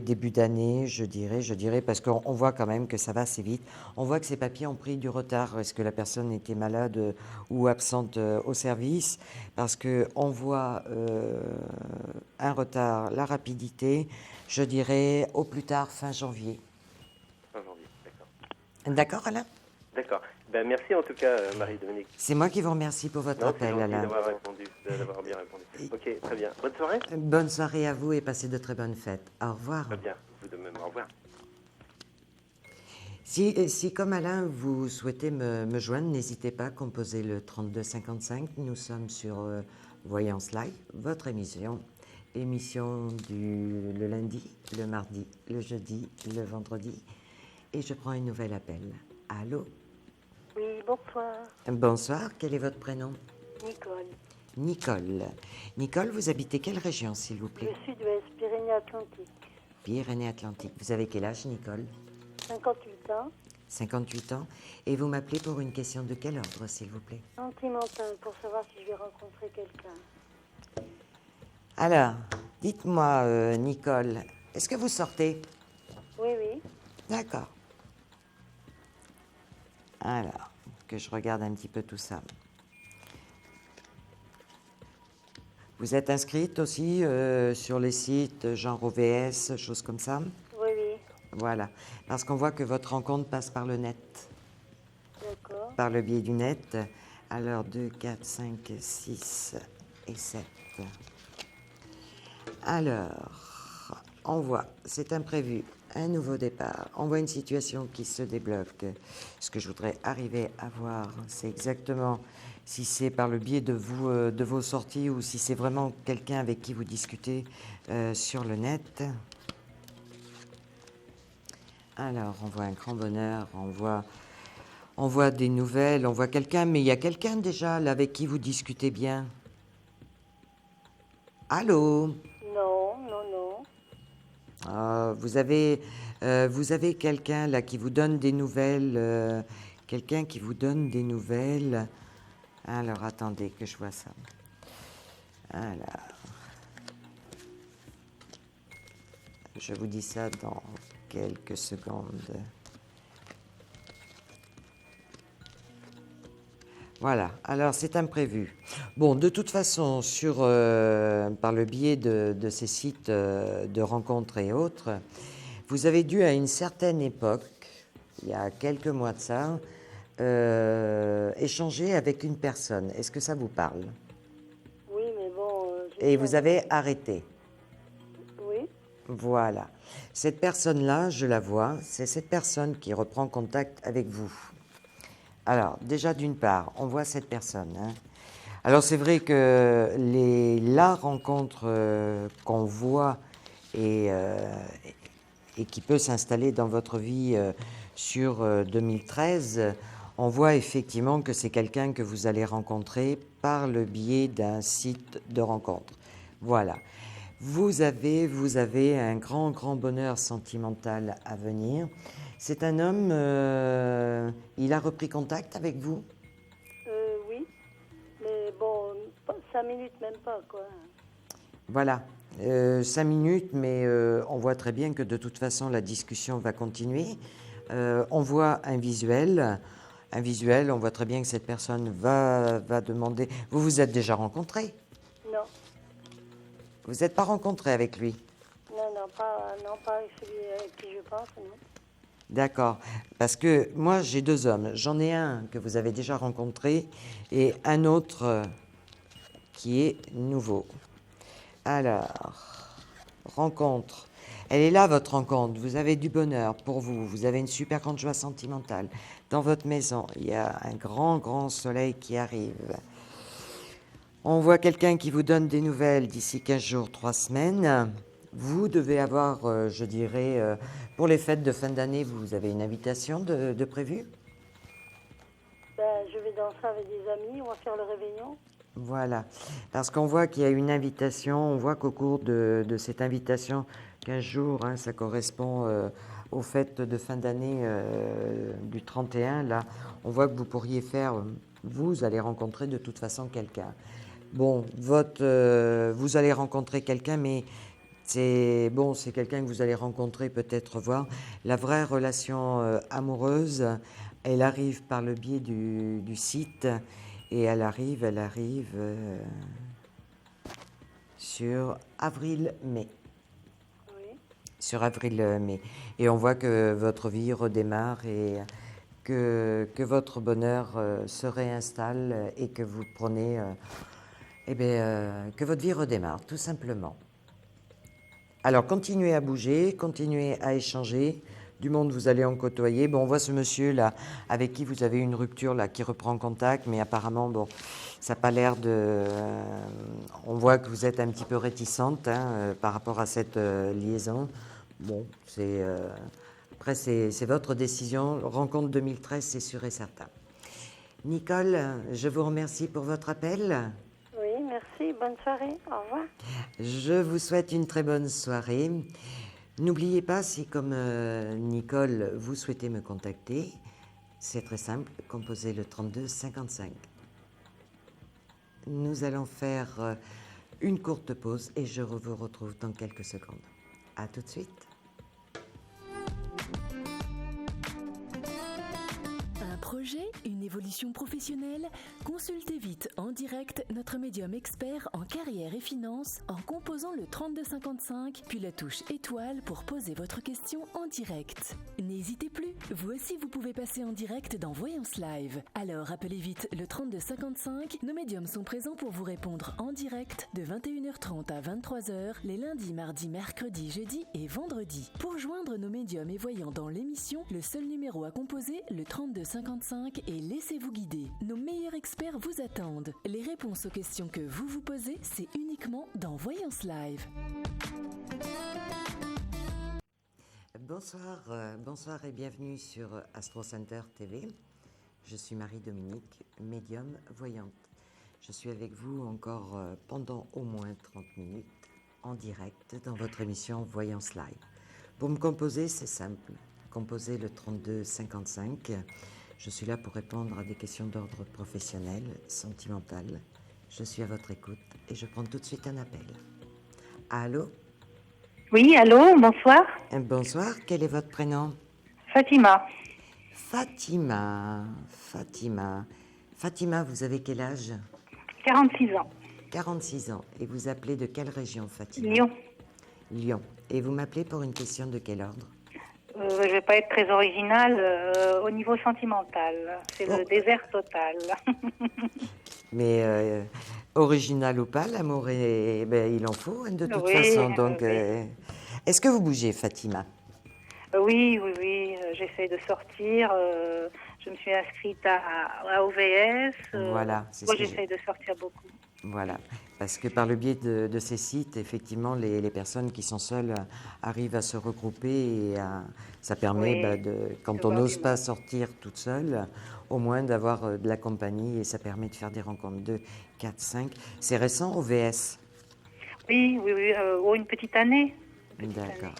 début d'année, je dirais, parce qu'on voit quand même que ça va assez vite. On voit que ces papiers ont pris du retard. Est-ce que la personne était malade ou absente au service? Parce qu'on voit un retard, la rapidité, je dirais au plus tard fin janvier. Fin janvier, d'accord. D'accord, Alain? D'accord. Ben, merci en tout cas, Marie-Dominique. C'est moi qui vous remercie pour votre appel, Alain. D'avoir bien répondu. Ok, très bien. Bonne soirée. Bonne soirée à vous et passez de très bonnes fêtes. Au revoir. Très bien, vous de même. Au revoir. Si comme Alain, vous souhaitez me joindre, n'hésitez pas à composer le 3255. Nous sommes sur Voyance Live, votre émission. Émission le lundi, le mardi, le jeudi, le vendredi. Et je prends un nouvel appel. Allô? Oui, bonsoir. Bonsoir, quel est votre prénom? Nicole. Nicole. Nicole, vous habitez quelle région, s'il vous plaît? Le sud-ouest, Pyrénées-Atlantiques. Pyrénées-Atlantiques. Vous avez quel âge, Nicole? 58 ans. 58 ans. Et vous m'appelez pour une question de quel ordre, s'il vous plaît? Sentimentale, pour savoir si je vais rencontrer quelqu'un. Alors, dites-moi, Nicole, est-ce que vous sortez? Oui, oui. D'accord. Alors, que je regarde un petit peu tout ça. Vous êtes inscrite aussi sur les sites genre OVS, choses comme ça? Oui, oui. Voilà, parce qu'on voit que votre rencontre passe par le net. D'accord. Par le biais du net. Alors, 2, 4, 5, 6 et 7. Alors, on voit, c'est imprévu, un nouveau départ. On voit une situation qui se débloque. Ce que je voudrais arriver à voir, c'est exactement si c'est par le biais de vos sorties ou si c'est vraiment quelqu'un avec qui vous discutez sur le net. Alors, on voit un grand bonheur, on voit des nouvelles, on voit quelqu'un, mais il y a quelqu'un déjà là avec qui vous discutez bien. Allô? Non, non, non. Vous avez quelqu'un là qui vous donne des nouvelles, quelqu'un qui vous donne des nouvelles. Alors, attendez que je vois ça. Alors, je vous dis ça dans quelques secondes. Voilà, alors c'est imprévu. Bon, de toute façon, par le biais de ces sites de rencontres et autres, vous avez dû à une certaine époque, il y a quelques mois de ça, échanger avec une personne. Est-ce que ça vous parle? Oui, mais bon... Et vous avez arrêté. Oui. Voilà. Cette personne-là, je la vois, c'est cette personne qui reprend contact avec vous. Alors, déjà, d'une part, on voit cette personne. Alors, c'est vrai que la rencontre qu'on voit et qui peut s'installer dans votre vie sur 2013, on voit effectivement que c'est quelqu'un que vous allez rencontrer par le biais d'un site de rencontre. Voilà. Vous avez un grand bonheur sentimental à venir. C'est un homme, il a repris contact avec vous? Oui, mais bon, 5 minutes même pas, quoi. Voilà, 5 minutes, mais on voit très bien que de toute façon, la discussion va continuer. On voit un visuel, on voit très bien que cette personne va demander... Vous vous êtes déjà rencontrés? Non. Vous n'êtes pas rencontrés avec lui? Non, pas avec celui avec qui je pense, non. D'accord, parce que moi j'ai 2 hommes. J'en ai un que vous avez déjà rencontré et un autre qui est nouveau. Alors, rencontre. Elle est là, votre rencontre. Vous avez du bonheur pour vous. Vous avez une super grande joie sentimentale. Dans votre maison, il y a un grand soleil qui arrive. On voit quelqu'un qui vous donne des nouvelles d'ici 15 jours, 3 semaines. Vous devez avoir, je dirais, pour les fêtes de fin d'année, vous avez une invitation de prévue? Ben, je vais danser avec des amis, on va faire le réveillon. Voilà, parce qu'on voit qu'il y a une invitation, on voit qu'au cours de cette invitation, 15 jours, ça correspond aux fêtes de fin d'année du 31, là, on voit que vous pourriez vous allez rencontrer de toute façon quelqu'un. Bon, vous allez rencontrer quelqu'un, mais c'est quelqu'un que vous allez rencontrer, peut-être voir. La vraie relation amoureuse, elle arrive par le biais du site et elle arrive sur avril-mai. Oui. Sur avril-mai. Et on voit que votre vie redémarre et que votre bonheur se réinstalle et que vous prenez... que votre vie redémarre, tout simplement. Alors, continuez à bouger, continuez à échanger. Du monde, vous allez en côtoyer. Bon, on voit ce monsieur-là, avec qui vous avez une rupture, là, qui reprend contact, mais apparemment, bon, ça n'a pas l'air de... on voit que vous êtes un petit peu réticente par rapport à cette liaison. Bon, après, c'est votre décision. Rencontre 2013, c'est sûr et certain. Nicole, je vous remercie pour votre appel. Oui, merci. Bonne soirée. Au revoir. Je vous souhaite une très bonne soirée. N'oubliez pas, si comme Nicole, vous souhaitez me contacter, c'est très simple, composez le 32 55. Nous allons faire une courte pause et je vous retrouve dans quelques secondes. À tout de suite. Un projet, une évolution professionnelle? Consultez vite en direct notre médium expert en carrière et finance en composant le 3255 puis la touche étoile pour poser votre question en direct. N'hésitez plus, vous aussi vous pouvez passer en direct dans Voyance Live. Alors appelez vite le 3255, nos médiums sont présents pour vous répondre en direct de 21h30 à 23h les lundis, mardis, mercredis, jeudis et vendredis. Pour joindre nos médiums et voyants dans l'émission, le seul numéro à composer, le 3255 et laissez-vous guider. Nos meilleurs experts vous attendent. Les réponses aux questions que vous vous posez, c'est uniquement dans Voyance Live. Bonsoir et bienvenue sur Astro Center TV. Je suis Marie-Dominique, médium voyante. Je suis avec vous encore pendant au moins 30 minutes en direct dans votre émission Voyance Live. Pour me composer, c'est simple. Composez le 3255. Je suis là pour répondre à des questions d'ordre professionnel, sentimental. Je suis à votre écoute et je prends tout de suite un appel. Allô? Oui, allô, bonsoir. Bonsoir, quel est votre prénom? Fatima. Fatima, vous avez quel âge? 46 ans. 46 ans. Et vous appelez de quelle région, Fatima? Lyon. Lyon. Et vous m'appelez pour une question de quel ordre? Je ne vais pas être très originale au niveau sentimental. C'est le désert total. Mais original ou pas, l'amour, il en faut de toute façon. Donc, est-ce que vous bougez, Fatima? Oui, j'essaie de sortir. Je me suis inscrite à OVS. Voilà. Moi, j'essaie de sortir beaucoup. Voilà. Parce que par le biais de ces sites, effectivement, les personnes qui sont seules arrivent à se regrouper et ça permet, quand on n'ose pas sortir toute seule, au moins d'avoir de la compagnie et ça permet de faire des rencontres 2, 4, 5. C'est récent, OVS? Oui, une petite année. D'accord.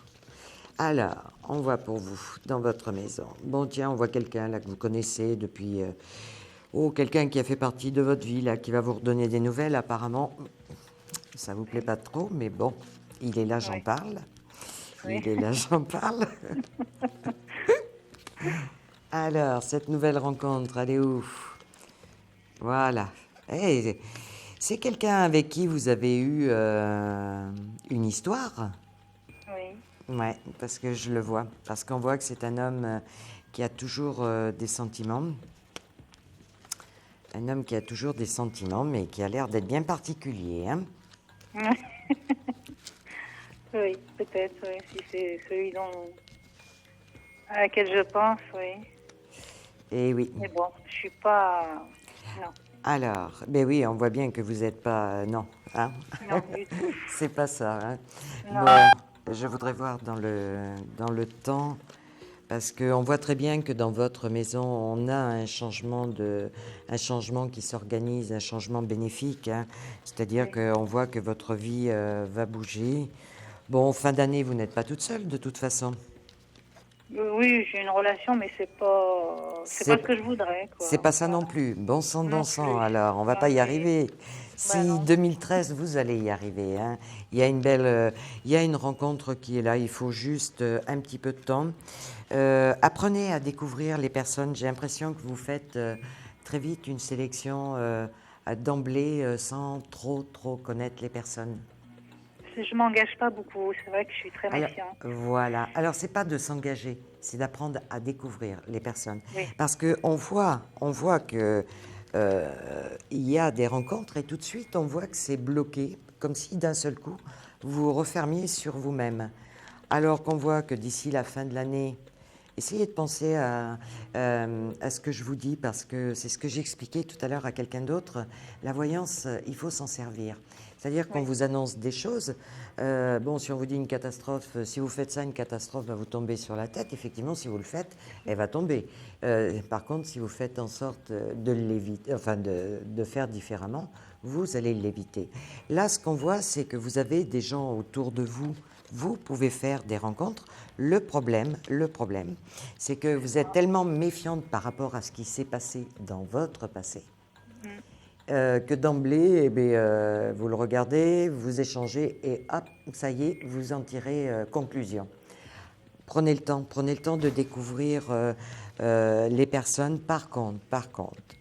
Alors, on voit pour vous, dans votre maison. Bon, tiens, on voit quelqu'un là que vous connaissez depuis... quelqu'un qui a fait partie de votre vie, là, qui va vous redonner des nouvelles. Apparemment, ça vous plaît pas trop, mais bon, il est là, j'en parle. Il est là, j'en parle. Alors, cette nouvelle rencontre, elle est où? Voilà. C'est quelqu'un avec qui vous avez eu une histoire? Oui. Ouais, parce que je le vois. Parce qu'on voit que c'est un homme qui a toujours des sentiments. Un homme qui a toujours des sentiments, mais qui a l'air d'être bien particulier, hein? Oui, peut-être, oui. Si c'est celui à laquelle je pense, oui. Et oui. Mais bon, je suis pas... Non. Alors, oui, on voit bien que vous n'êtes pas... non, hein? Non, du tout. C'est pas ça, hein? Non. Bon, je voudrais voir dans le temps... Parce qu'on voit très bien que dans votre maison, on a un changement qui s'organise, un changement bénéfique. Hein. C'est-à-dire qu'on voit que votre vie va bouger. Bon, fin d'année, vous n'êtes pas toute seule, de toute façon. Oui, j'ai une relation, mais c'est pas ce que je voudrais. Quoi. C'est pas ça non plus. Bon sang, bon sang, alors, on va pas y arriver. Si 2013, vous allez y arriver. Hein. Il y a une rencontre qui est là. Il faut juste un petit peu de temps. Apprenez à découvrir les personnes. J'ai l'impression que vous faites très vite une sélection d'emblée sans trop connaître les personnes. Je m'engage pas beaucoup. C'est vrai que je suis très méfiante. Voilà. Alors, c'est pas de s'engager, c'est d'apprendre à découvrir les personnes. Oui. Parce qu'on voit que il y a des rencontres et tout de suite, on voit que c'est bloqué, comme si d'un seul coup, vous vous refermiez sur vous-même. Alors qu'on voit que d'ici la fin de l'année, essayez de penser à ce que je vous dis, parce que c'est ce que j'expliquais tout à l'heure à quelqu'un d'autre. La voyance, il faut s'en servir. C'est-à-dire qu'on vous annonce des choses. Si on vous dit une catastrophe, si vous faites ça, une catastrophe va vous tomber sur la tête. Effectivement, si vous le faites, elle va tomber. Par contre, si vous faites en sorte de l'éviter, de faire différemment, vous allez l'éviter. Là, ce qu'on voit, c'est que vous avez des gens autour de vous. Vous pouvez faire des rencontres. Le problème, c'est que vous êtes tellement méfiante par rapport à ce qui s'est passé dans votre passé. Que d'emblée, vous le regardez, vous échangez et hop, ça y est, vous en tirez conclusion. Prenez le temps de découvrir les personnes. Par contre,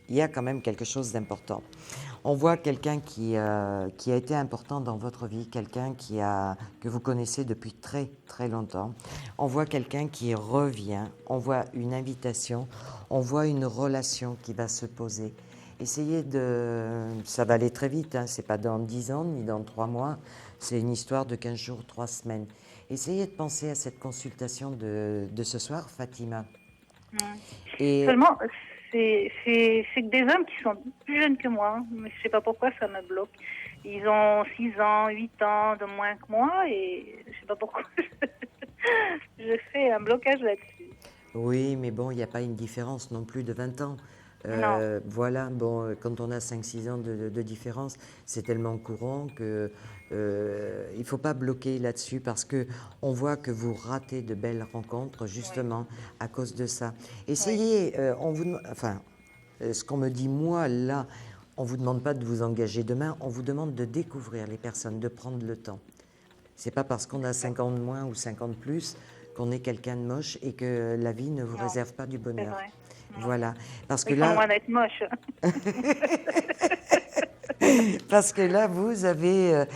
il y a quand même quelque chose d'important. On voit quelqu'un qui a été important dans votre vie, quelqu'un que vous connaissez depuis très très longtemps. On voit quelqu'un qui revient, on voit une invitation, on voit une relation qui va se poser. Essayez ça va aller très vite, hein, c'est pas dans 10 ans ni dans 3 mois, c'est une histoire de 15 jours, 3 semaines. Essayez de penser à cette consultation de ce soir, Fatima. Et Seulement, c'est que des hommes qui sont plus jeunes que moi, mais je sais pas pourquoi ça me bloque. Ils ont 6 ans, 8 ans de moins que moi et je sais pas pourquoi je fais un blocage là-dessus. oui, mais bon, il n'y a pas une différence non plus de 20 ans. Non. Voilà, bon, quand on a 5-6 ans de différence, c'est tellement courant que il ne faut pas bloquer là-dessus parce qu'on voit que vous ratez de belles rencontres justement à cause de ça. Essayez, ce qu'on me dit moi là, on ne vous demande pas de vous engager demain, on vous demande de découvrir les personnes, de prendre le temps. C'est pas parce qu'on a 50 de moins ou 50 de plus qu'on est quelqu'un de moche et que la vie ne vous réserve pas du bonheur. Vrai. Voilà, parce que Ils là, sont loin d'être moches. parce que là, vous avez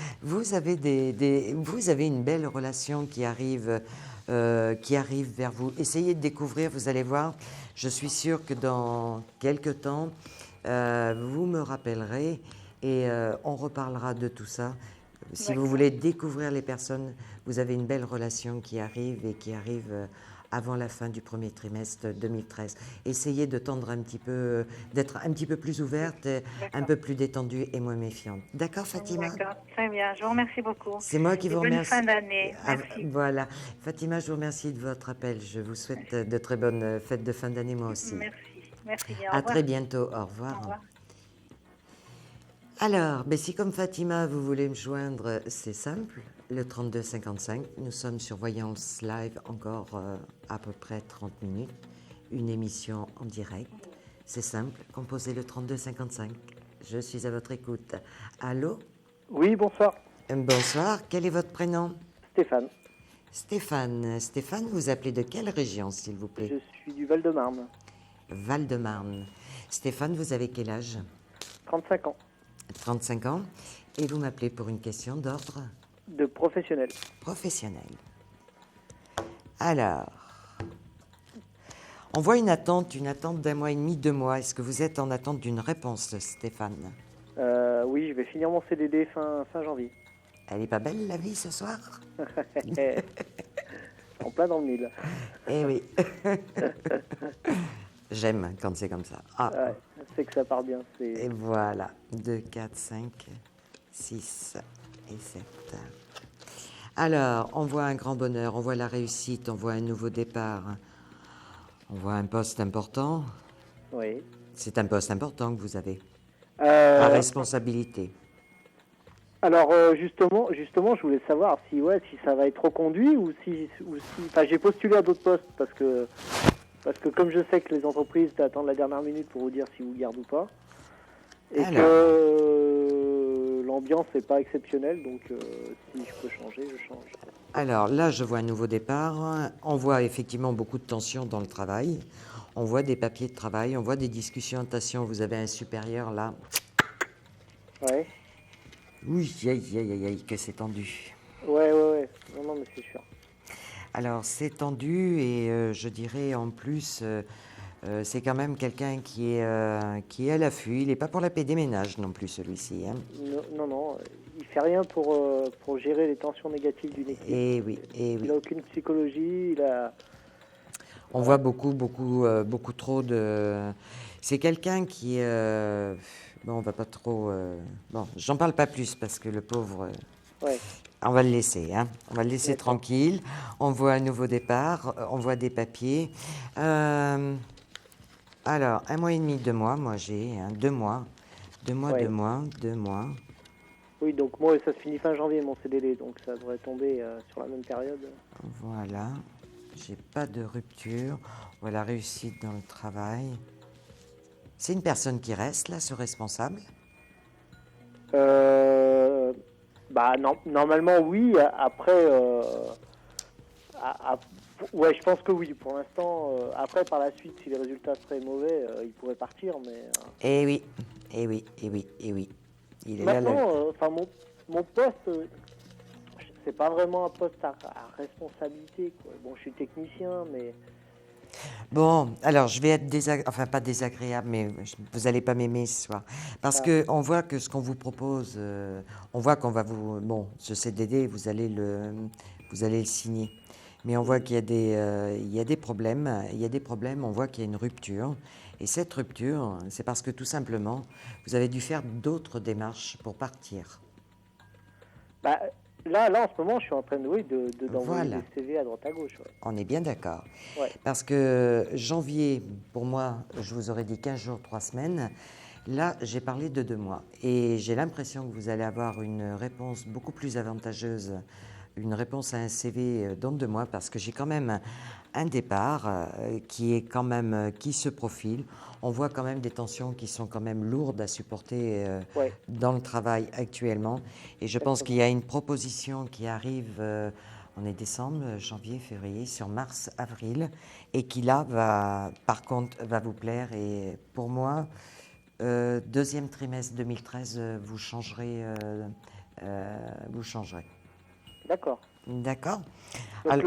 une belle relation qui arrive vers vous. Essayez de découvrir, vous allez voir. Je suis sûre que dans quelques temps, vous me rappellerez et on reparlera de tout ça. Si vous voulez découvrir les personnes, vous avez une belle relation qui arrive et qui arrive avant la fin du premier trimestre 2013. Essayez de tendre un petit peu, d'être un petit peu plus ouverte, un peu plus détendue et moins méfiante. D'accord, Fatima? D'accord, très bien. Je vous remercie beaucoup. C'est moi qui vous remercie. Bonne fin d'année. Merci. Voilà. Fatima, je vous remercie de votre appel. Je vous souhaite de très bonnes fêtes de fin d'année, moi aussi. Merci. Merci bien. Au À revoir. très bientôt. Au revoir. Au revoir. Alors, si comme Fatima, vous voulez me joindre, c'est simple, le 3255. Nous sommes sur Voyance Live encore à peu près 30 minutes. Une émission en direct. C'est simple, composez le 3255. Je suis à votre écoute. Allô? Oui, bonsoir. Bonsoir, quel est votre prénom? Stéphane. Stéphane, vous appelez de quelle région, s'il vous plaît? Je suis du Val-de-Marne. Val-de-Marne. Stéphane, vous avez quel âge? 35 ans. 35 ans. Et vous m'appelez pour une question d'ordre? De professionnel. Professionnel. Alors, on voit une attente d'1 mois et demi, 2 mois. Est-ce que vous êtes en attente d'une réponse, Stéphane? Oui, je vais finir mon CDD fin janvier. Elle est pas belle, la vie, ce soir? En plein dans le mille. Eh oui. J'aime quand c'est comme ça. Ah. Ouais, c'est que ça part bien. Et voilà. 2, 4, 5, 6 et 7. Alors, on voit un grand bonheur, on voit la réussite, on voit un nouveau départ. On voit un poste important. Oui. C'est un poste important que vous avez. La responsabilité. Alors, justement, je voulais savoir si ça va être reconduit ou si... Enfin, j'ai postulé à d'autres postes parce que comme je sais que les entreprises attendent la dernière minute pour vous dire si vous gardent ou pas, et que l'ambiance n'est pas exceptionnelle, donc si je peux changer, je change. Alors là, je vois un nouveau départ. On voit effectivement beaucoup de tensions dans le travail. On voit des papiers de travail, on voit des discussions. Attention, vous avez un supérieur là. Ouais. Oui, aïe, que c'est tendu. Ouais. Non, mais c'est sûr. Alors, c'est tendu et je dirais en plus, c'est quand même quelqu'un qui est à l'affût. Il n'est pas pour la paix des ménages non plus, celui-ci. Hein. Non. Il fait rien pour gérer les tensions négatives d'une équipe. Il n'a aucune psychologie. On voit beaucoup trop de... C'est quelqu'un qui... Bon, on va pas trop... Bon, j'en parle pas plus parce que le pauvre... Ouais. On va le laisser, hein. On va le laisser tranquille. On voit un nouveau départ, on voit des papiers. Alors, 1 mois et demi, 2 mois, moi j'ai 2 mois. 2 mois, Ouais. 2 mois, 2 mois. Oui, donc moi, ça se finit fin janvier, mon CDD, donc ça devrait tomber sur la même période. Voilà. J'ai pas de rupture. On voit la réussite dans le travail. C'est une personne qui reste, là, ce responsable? Non, normalement oui. Après, Ouais, je pense que oui. Pour l'instant, après, par la suite, si les résultats seraient mauvais, il pourrait partir. Mais Eh oui, eh oui, eh oui, eh oui. Il est là, maintenant, enfin, mon poste, c'est pas vraiment un poste à responsabilité, quoi. Bon, je suis technicien, mais Bon, alors je vais être enfin pas désagréable, mais vous allez pas m'aimer ce soir. Parce que on voit que ce qu'on vous propose, on voit qu'on va vous... Bon, ce CDD, vous allez le signer. Mais on voit qu'il y a des problèmes. Il y a des problèmes, on voit qu'il y a une rupture. Et cette rupture, c'est parce que tout simplement, vous avez dû faire d'autres démarches pour partir. bah, là, en ce moment, je suis en train d'envoyer Voilà. des CV à droite à gauche. Ouais. On est bien d'accord. Ouais. Parce que janvier, pour moi, je vous aurais dit 15 jours, 3 semaines. Là, j'ai parlé de 2 mois. Et j'ai l'impression que vous allez avoir une réponse beaucoup plus avantageuse, une réponse à un CV dans 2 mois, parce que j'ai quand même un départ qui se profile. On voit quand même des tensions qui sont quand même lourdes à supporter dans le travail actuellement. Et je pense qu'il y a une proposition qui arrive... on est décembre, janvier, février, sur mars, avril, et qui là, par contre, va vous plaire. Et pour moi, deuxième trimestre 2013, vous changerez. D'accord. D'accord. Donc,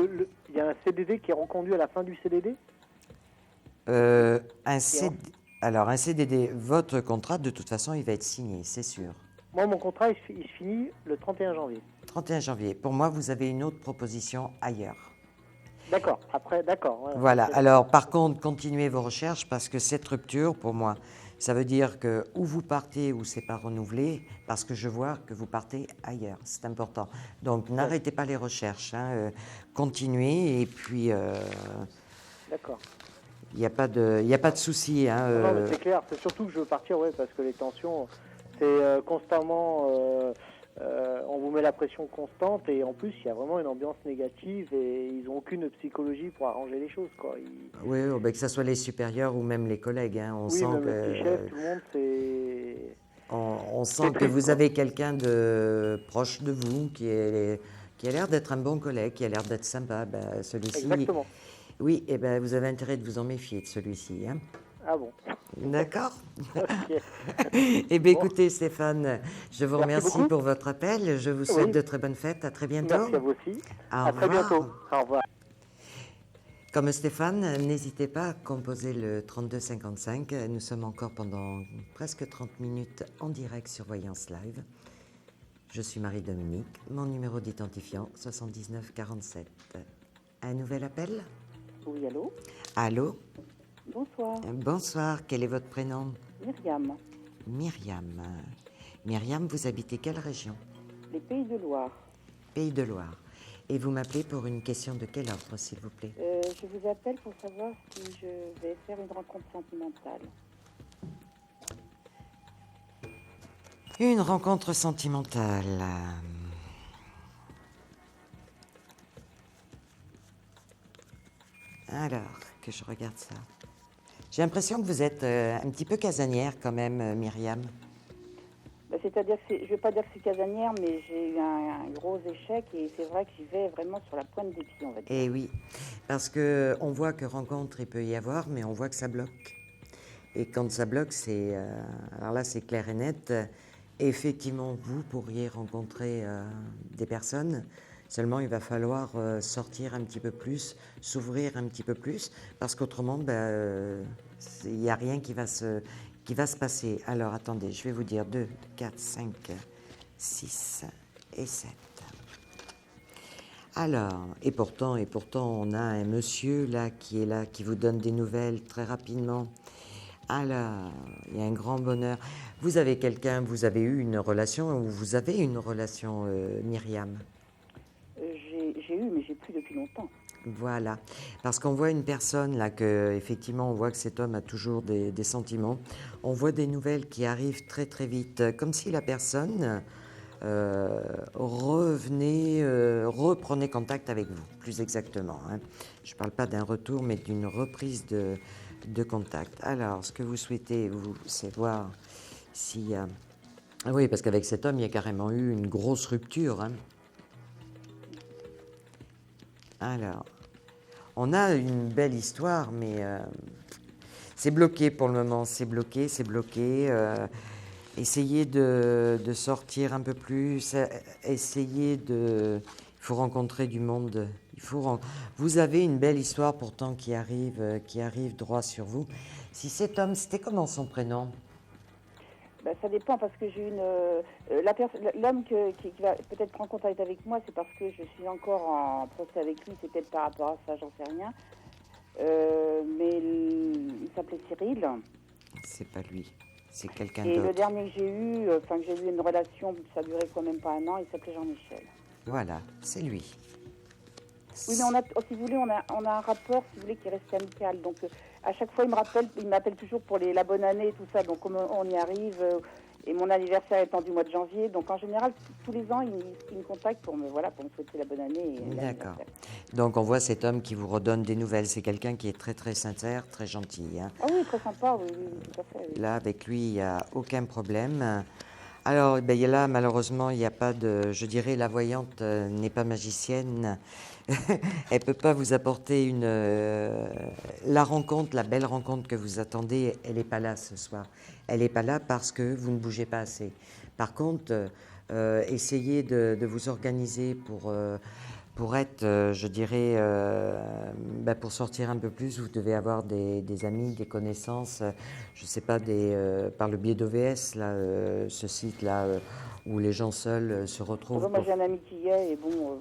il y a un CDD qui est reconduit à la fin du CDD. Alors, un CDD, votre contrat, de toute façon, il va être signé, c'est sûr. Moi, mon contrat, il se finit le 31 janvier. 31 janvier. Pour moi, vous avez une autre proposition ailleurs. D'accord. Après, d'accord. Ouais, voilà. Alors, par contre, continuez vos recherches parce que cette rupture, pour moi, ça veut dire que ou vous partez ou c'est pas renouvelé parce que je vois que vous partez ailleurs. C'est important. Donc, n'arrêtez pas les recherches. Continuez et puis... D'accord. Il n'y a pas de souci. Non, mais c'est clair. C'est surtout que je veux partir, parce que les tensions, c'est constamment... on vous met la pression constante et en plus il y a vraiment une ambiance négative et ils n'ont aucune psychologie pour arranger les choses, quoi. Oui, que ce soit les supérieurs ou même les collègues, on oui, sent même que le petit chef, tout le monde, c'est... On sent que vous avez quelqu'un de proche de vous qui a l'air d'être un bon collègue, qui a l'air d'être sympa. Celui-ci. Exactement. Oui, et vous avez intérêt de vous en méfier de celui-ci. Ah bon. D'accord. Okay. Eh bien, écoutez, Stéphane, je vous remercie pour votre appel. Je vous souhaite de très bonnes fêtes. À très bientôt. Merci à vous aussi. À très bientôt. Au revoir. Comme Stéphane, n'hésitez pas à composer le 3255. Nous sommes encore pendant presque 30 minutes en direct sur Voyance Live. Je suis Marie-Dominique. Mon numéro d'identifiant, 7947. Un nouvel appel ? Oui, allô ? Allô ? Bonsoir. Bonsoir, quel est votre prénom ? Myriam. Myriam. Myriam, vous habitez quelle région ? Les Pays de Loire. Pays de Loire. Et vous m'appelez pour une question de quel ordre, s'il vous plaît ? Je vous appelle pour savoir si je vais faire une rencontre sentimentale. Une rencontre sentimentale. Alors, que je regarde ça. J'ai l'impression que vous êtes un petit peu casanière quand même, Myriam. C'est-à-dire que je ne vais pas dire que c'est casanière, mais j'ai eu un gros échec et c'est vrai que j'y vais vraiment sur la pointe des pieds, on va dire. Eh oui, parce qu'on voit que rencontre, il peut y avoir, mais on voit que ça bloque. Et quand ça bloque, c'est... alors là, c'est clair et net. Effectivement, vous pourriez rencontrer des personnes. Seulement, il va falloir sortir un petit peu plus, s'ouvrir un petit peu plus, parce qu'autrement, il n'y a rien qui va se passer. Alors, attendez, je vais vous dire 2, 4, 5, 6 et 7. Alors, et pourtant, on a un monsieur là, qui vous donne des nouvelles très rapidement. Alors, il y a un grand bonheur. Vous avez quelqu'un, vous avez eu une relation, ou vous avez une relation, Myriam ? J'ai eu, mais j'ai plus depuis longtemps. Voilà, parce qu'on voit une personne là effectivement on voit que cet homme a toujours des sentiments. On voit des nouvelles qui arrivent très très vite, comme si la personne reprenait contact avec vous, plus exactement. Je ne parle pas d'un retour, mais d'une reprise de contact. Alors, ce que vous souhaitez, c'est voir s'il y a... Oui, parce qu'avec cet homme, il y a carrément eu une grosse rupture. Alors, On a une belle histoire, mais c'est bloqué pour le moment. C'est bloqué. Essayez de sortir un peu plus. Essayez de... Il faut rencontrer du monde. Vous avez une belle histoire pourtant qui arrive droit sur vous. Si cet homme, c'était comment son prénom? Ben, ça dépend parce que j'ai l'homme qui va peut-être prendre contact avec moi, c'est parce que je suis encore en procès avec lui, c'est peut-être par rapport à ça, j'en sais rien. Mais il s'appelait Cyril. C'est pas lui, c'est quelqu'un Et d'autre. le dernier que j'ai eu, une relation, ça a duré quand même pas un an, il s'appelait Jean-Michel. Voilà, c'est lui. Oui, mais si vous voulez, on a un rapport, si vous voulez, qui reste amical. Donc, à chaque fois, il m'appelle toujours pour la bonne année et tout ça. Donc, comme on y arrive, et mon anniversaire étant du mois de janvier, donc en général, tous les ans, il me contacte pour me souhaiter la bonne année. D'accord. Donc, on voit cet homme qui vous redonne des nouvelles. C'est quelqu'un qui est très, très sincère, très gentil. Hein. Ah oui, très sympa, oui, tout à fait. Oui. Là, avec lui, il n'y a aucun problème. Alors, là, malheureusement, il n'y a pas de... Je dirais, la voyante n'est pas magicienne. Elle ne peut pas vous apporter la rencontre, la belle rencontre que vous attendez. Elle n'est pas là ce soir. Elle n'est pas là parce que vous ne bougez pas assez. Par contre, essayez de vous organiser pour être, je dirais, pour sortir un peu plus. Vous devez avoir des amis, des connaissances, je ne sais pas, par le biais d'OVS, ce site-là, où les gens seuls se retrouvent. Moi, j'ai un ami qui y est, et bon,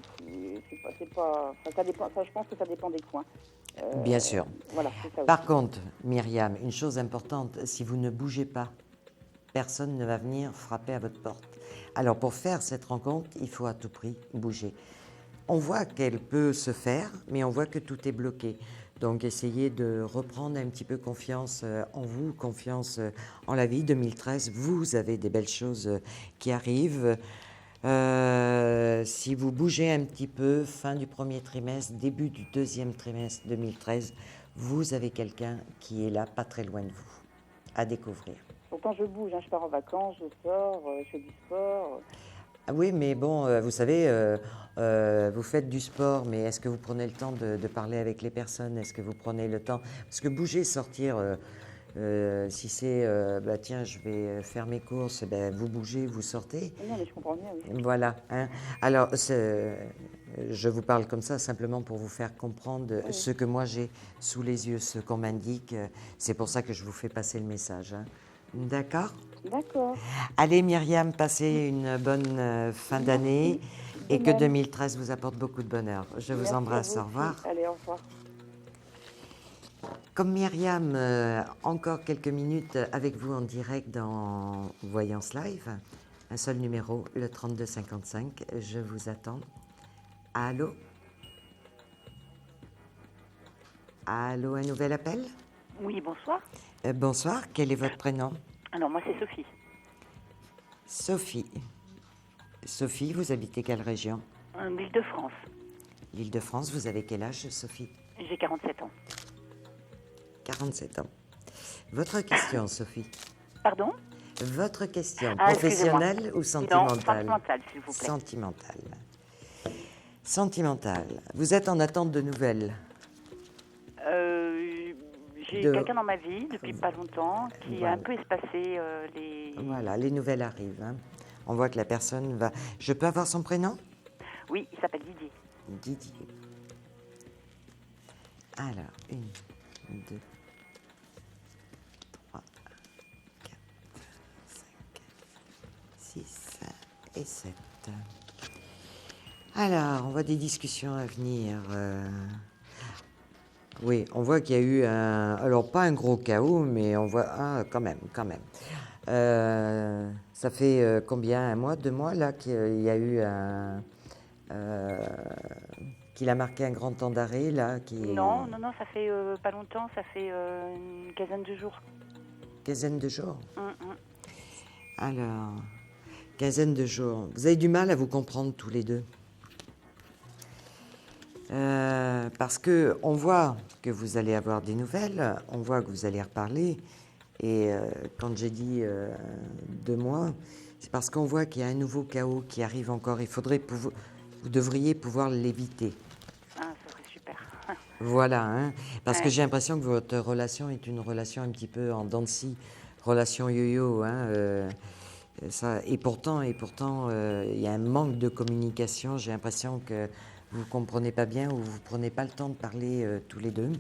ça dépend, je pense que ça dépend des coins. Bien sûr. Voilà, c'est ça aussi. Par contre, Myriam, une chose importante, si vous ne bougez pas, personne ne va venir frapper à votre porte. Alors, pour faire cette rencontre, il faut à tout prix bouger. On voit qu'elle peut se faire, mais on voit que tout est bloqué. Donc, essayez de reprendre un petit peu confiance en vous, confiance en la vie. 2013, vous avez des belles choses qui arrivent. Si vous bougez un petit peu, fin du premier trimestre, début du deuxième trimestre 2013, vous avez quelqu'un qui est là, pas très loin de vous, à découvrir. Pourtant, je bouge, je pars en vacances, je sors, je fais du sport. Ah oui, mais bon, vous savez, vous faites du sport, mais est-ce que vous prenez le temps de parler avec les personnes? Est-ce que vous prenez le temps? Parce que bouger, sortir, si c'est, tiens, je vais faire mes courses, vous bougez, vous sortez. Non, mais je comprends bien, oui. Voilà. Hein. Alors, je vous parle comme ça simplement pour vous faire comprendre ce que moi j'ai sous les yeux, ce qu'on m'indique. C'est pour ça que je vous fais passer le message. Hein. D'accord? D'accord. Allez, Myriam, passez une bonne fin d'année et que 2013 vous apporte beaucoup de bonheur. Je vous embrasse. Au revoir. Allez, au revoir. Comme Myriam, encore quelques minutes avec vous en direct dans Voyance Live. Un seul numéro, le 3255. Je vous attends. Allô? Allô, un nouvel appel? Oui, bonsoir. Bonsoir, quel est votre prénom? Alors, moi, c'est Sophie. Sophie. Sophie, vous habitez quelle région? L'Île-de-France. L'Île-de-France, vous avez quel âge, Sophie? J'ai 47 ans. 47 ans. Votre question, Sophie? Pardon? Votre question, professionnelle ou sentimentale? Non, sentimentale, s'il vous plaît. Sentimentale. Sentimentale. Vous êtes en attente de nouvelles? J'ai quelqu'un dans ma vie depuis pas longtemps qui a un peu espacé les... Voilà, les nouvelles arrivent. Hein. On voit que la personne va... Je peux avoir son prénom? Oui, il s'appelle Didier. Didier. Alors, 1, 2, 3, 4, 5, 6 et 7. Alors, on voit des discussions à venir. Oui, on voit qu'il y a eu un... Alors, pas un gros chaos, mais on voit... Ah, quand même. Ça fait combien? Un mois, 2 mois, là, qu'il y a eu un... qu'il a marqué un grand temps d'arrêt, là qui... Non, ça fait pas longtemps, ça fait une quinzaine de jours. Quinzaine de jours? Alors, quinzaine de jours. Vous avez du mal à vous comprendre tous les deux? Parce que on voit que vous allez avoir des nouvelles, on voit que vous allez reparler. Et quand j'ai dit 2 mois, c'est parce qu'on voit qu'il y a un nouveau chaos qui arrive encore. Il faudrait vous devriez pouvoir l'éviter. Ah, ça serait super. Voilà, hein, parce que Ouais. j'ai l'impression que votre relation est une relation un petit peu en dents de scie, relation yo-yo, hein, ça, et pourtant, il y a un manque de communication. J'ai l'impression que vous ne comprenez pas bien ou vous ne prenez pas le temps de parler tous les deux.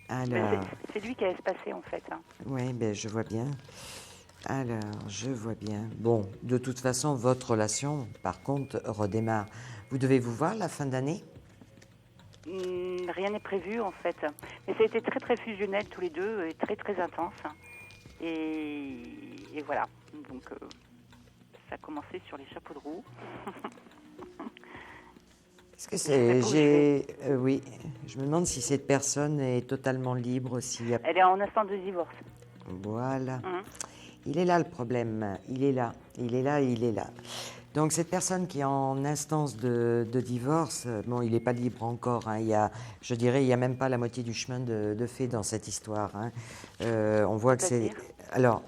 Alors, C'est lui qui a espacé en fait. Hein. oui, ben, je vois bien. Alors, je vois bien. Bon, de toute façon, votre relation, par contre, redémarre. Vous devez vous voir la fin d'année? Rien n'est prévu en fait. Mais ça a été très très fusionnel tous les deux et très très intense. Et voilà. Donc ça a commencé sur les chapeaux de roue. Est-ce que c'est... oui, je me demande si cette personne est totalement libre, s'il y a... Elle est en instance de divorce. Voilà. Il est là le problème. Il est là. Donc cette personne qui est en instance de divorce, bon, il n'est pas libre encore. Hein. Je dirais, il n'y a même pas la moitié du chemin de fait dans cette histoire. Hein. On voit que c'est... Alors,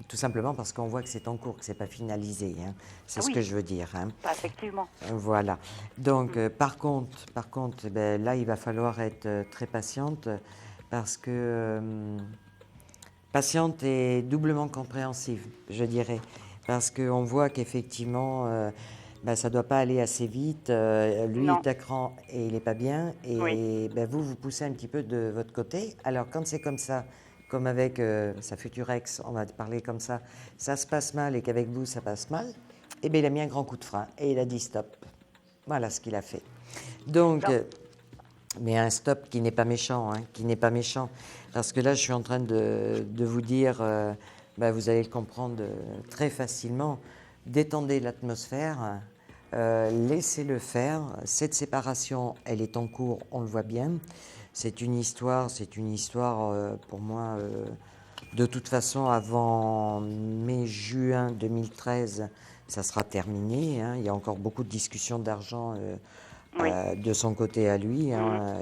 tout simplement parce qu'on voit que c'est en cours, que ce n'est pas finalisé. Hein. C'est ce que je veux dire. Hein. Effectivement. Voilà. Donc, par contre, ben, là, il va falloir être très patiente parce que... patiente et doublement compréhensive, je dirais. Parce qu'on voit qu'effectivement, ça ne doit pas aller assez vite. Lui est à cran et il n'est pas bien. Et vous poussez un petit peu de votre côté. Alors, quand c'est comme ça, comme avec sa future ex, on va parler comme ça se passe mal et qu'avec vous, ça passe mal, eh bien, il a mis un grand coup de frein et il a dit stop. Voilà ce qu'il a fait. Donc... mais un stop qui n'est pas méchant, hein, qui n'est pas méchant. Parce que là, je suis en train de vous dire, vous allez le comprendre très facilement, détendez l'atmosphère, laissez-le faire. Cette séparation, elle est en cours, on le voit bien. C'est une histoire pour moi, de toute façon, avant mai-juin 2013, ça sera terminé. Hein. Il y a encore beaucoup de discussions d'argent de son côté à lui. Hein,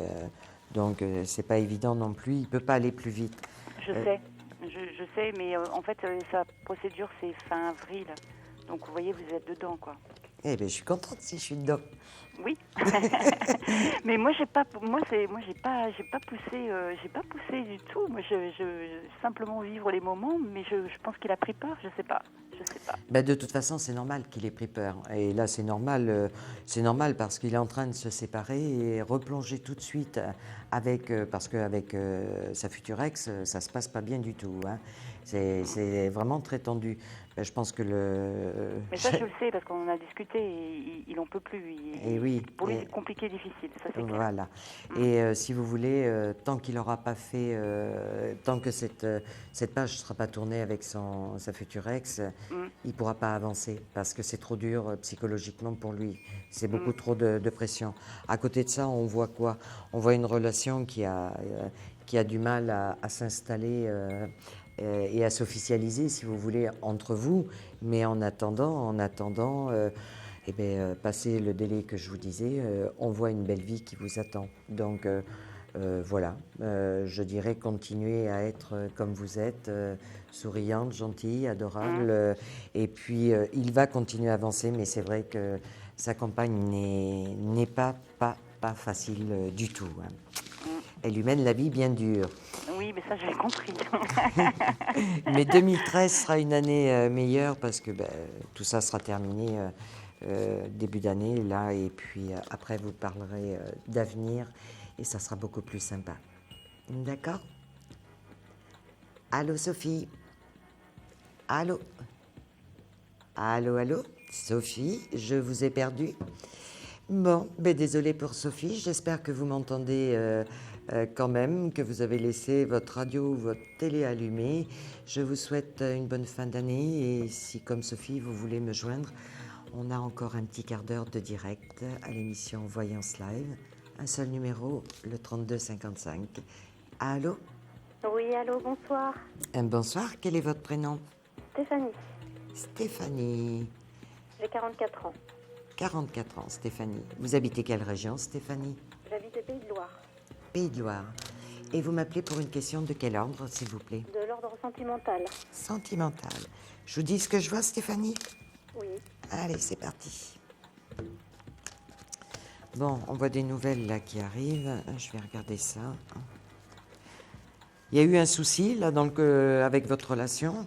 donc, c'est pas évident non plus. Il peut pas aller plus vite. Je sais, mais en fait, sa procédure, c'est fin avril. Donc, vous voyez, vous êtes dedans, quoi. Eh bien, je suis contente si je suis dedans. Oui. Mais moi, j'ai pas poussé du tout. Moi, je simplement vivre les moments, mais je pense qu'il a pris peur. Je sais pas. De toute façon, c'est normal qu'il ait pris peur. Et là, c'est normal parce qu'il est en train de se séparer et replonger tout de suite parce qu'avec sa future ex, ça se passe pas bien du tout. Hein. C'est vraiment très tendu. Je pense que Mais ça, je le sais, parce qu'on en a discuté et il n'en peut plus. Pour lui, c'est compliqué, difficile, ça c'est clair. Voilà. Et si vous voulez, tant qu'il n'aura pas fait... tant que cette page ne sera pas tournée avec sa future ex, il ne pourra pas avancer, parce que c'est trop dur psychologiquement pour lui. C'est beaucoup trop de pression. À côté de ça, on voit quoi? On voit une relation qui a du mal à s'installer... et à s'officialiser, si vous voulez, entre vous. Mais en attendant, passé le délai que je vous disais, on voit une belle vie qui vous attend. Donc, voilà, je dirais continuez à être comme vous êtes, souriante, gentille, adorable. Et puis, il va continuer à avancer, mais c'est vrai que sa compagne n'est pas facile du tout. Hein. Elle lui mène la vie bien dure. Oui, mais ça, j'ai compris. Mais 2013 sera une année meilleure parce que tout ça sera terminé début d'année, là, et puis après, vous parlerez d'avenir et ça sera beaucoup plus sympa. D'accord? Allô, Sophie? Allô? Allô? Sophie, je vous ai perdue. Bon, désolée pour Sophie, j'espère que vous m'entendez quand même, que vous avez laissé votre radio ou votre télé allumée. Je vous souhaite une bonne fin d'année et si, comme Sophie, vous voulez me joindre, on a encore un petit quart d'heure de direct à l'émission Voyance Live. Un seul numéro, le 3255. Allô? Oui, allô, bonsoir. Bonsoir, quel est votre prénom? Stéphanie. Stéphanie. J'ai 44 ans. 44 ans, Stéphanie. Vous habitez quelle région, Stéphanie? J'habite au Pays de Loire. Pays de Loire. Et vous m'appelez pour une question de quel ordre, s'il vous plaît? De l'ordre sentimental. Sentimental. Je vous dis ce que je vois, Stéphanie? Oui. Allez, c'est parti. Bon, on voit des nouvelles là qui arrivent. Je vais regarder ça. Il y a eu un souci là avec votre relation?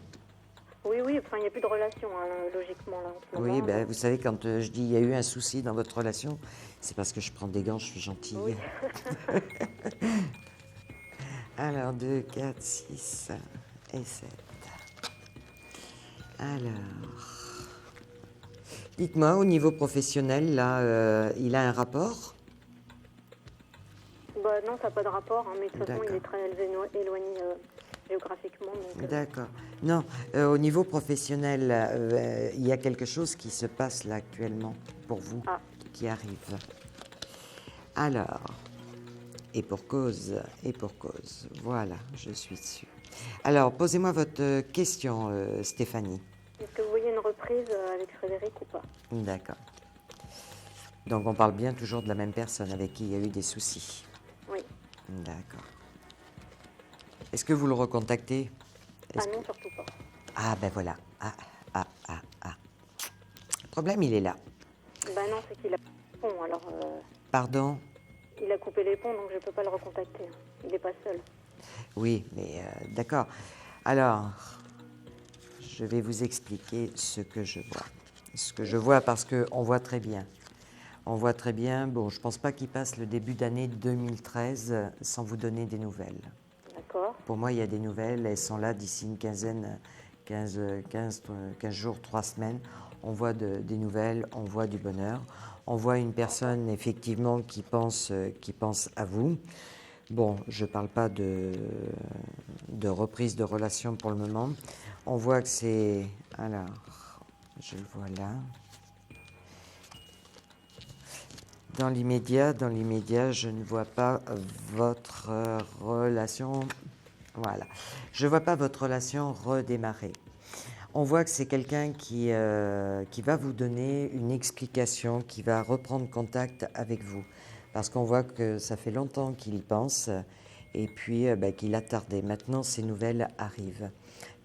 Oui, enfin, il n'y a plus de relation, hein, logiquement, là, en ce moment. Oui, ben, vous savez, quand je dis il y a eu un souci dans votre relation, c'est parce que je prends des gants, je suis gentille. Oui. Alors, 2, 4, 6 et 7. Alors, dites-moi, au niveau professionnel, là, il a un rapport? Bah, non, ça n'a pas de rapport, hein, mais de toute façon, il D'accord. est très éloigné géographiquement. Donc, D'accord. Non, au niveau professionnel, il y a quelque chose qui se passe là actuellement pour vous, qui arrive. Alors, et pour cause. Voilà, je suis dessus. Alors, posez-moi votre question, Stéphanie. Est-ce que vous voyez une reprise avec Frédéric ou pas? D'accord. Donc, on parle bien toujours de la même personne avec qui il y a eu des soucis. Oui. D'accord. Est-ce que vous le recontactez? Ah non, surtout pas. Ah, ben voilà. Le problème, il est là. Bah non, c'est qu'il a coupé les ponts, alors... Pardon? Il a coupé les ponts, donc je ne peux pas le recontacter. Il n'est pas seul. Oui, mais d'accord. Alors, je vais vous expliquer ce que je vois. Ce que je vois parce qu'on voit très bien. On voit très bien, bon, je ne pense pas qu'il passe le début d'année 2013 sans vous donner des nouvelles. D'accord. Pour moi, il y a des nouvelles, elles sont là d'ici une 15 jours, 3 semaines. On voit des nouvelles, on voit du bonheur. On voit une personne, effectivement, qui pense à vous. Bon, je ne parle pas de reprise de relation pour le moment. On voit que c'est... Alors, je le vois là. Dans l'immédiat, je ne vois pas votre relation... Voilà. Je ne vois pas votre relation redémarrer. On voit que c'est quelqu'un qui va vous donner une explication, qui va reprendre contact avec vous. Parce qu'on voit que ça fait longtemps qu'il y pense et puis qu'il a tardé. Maintenant, ces nouvelles arrivent.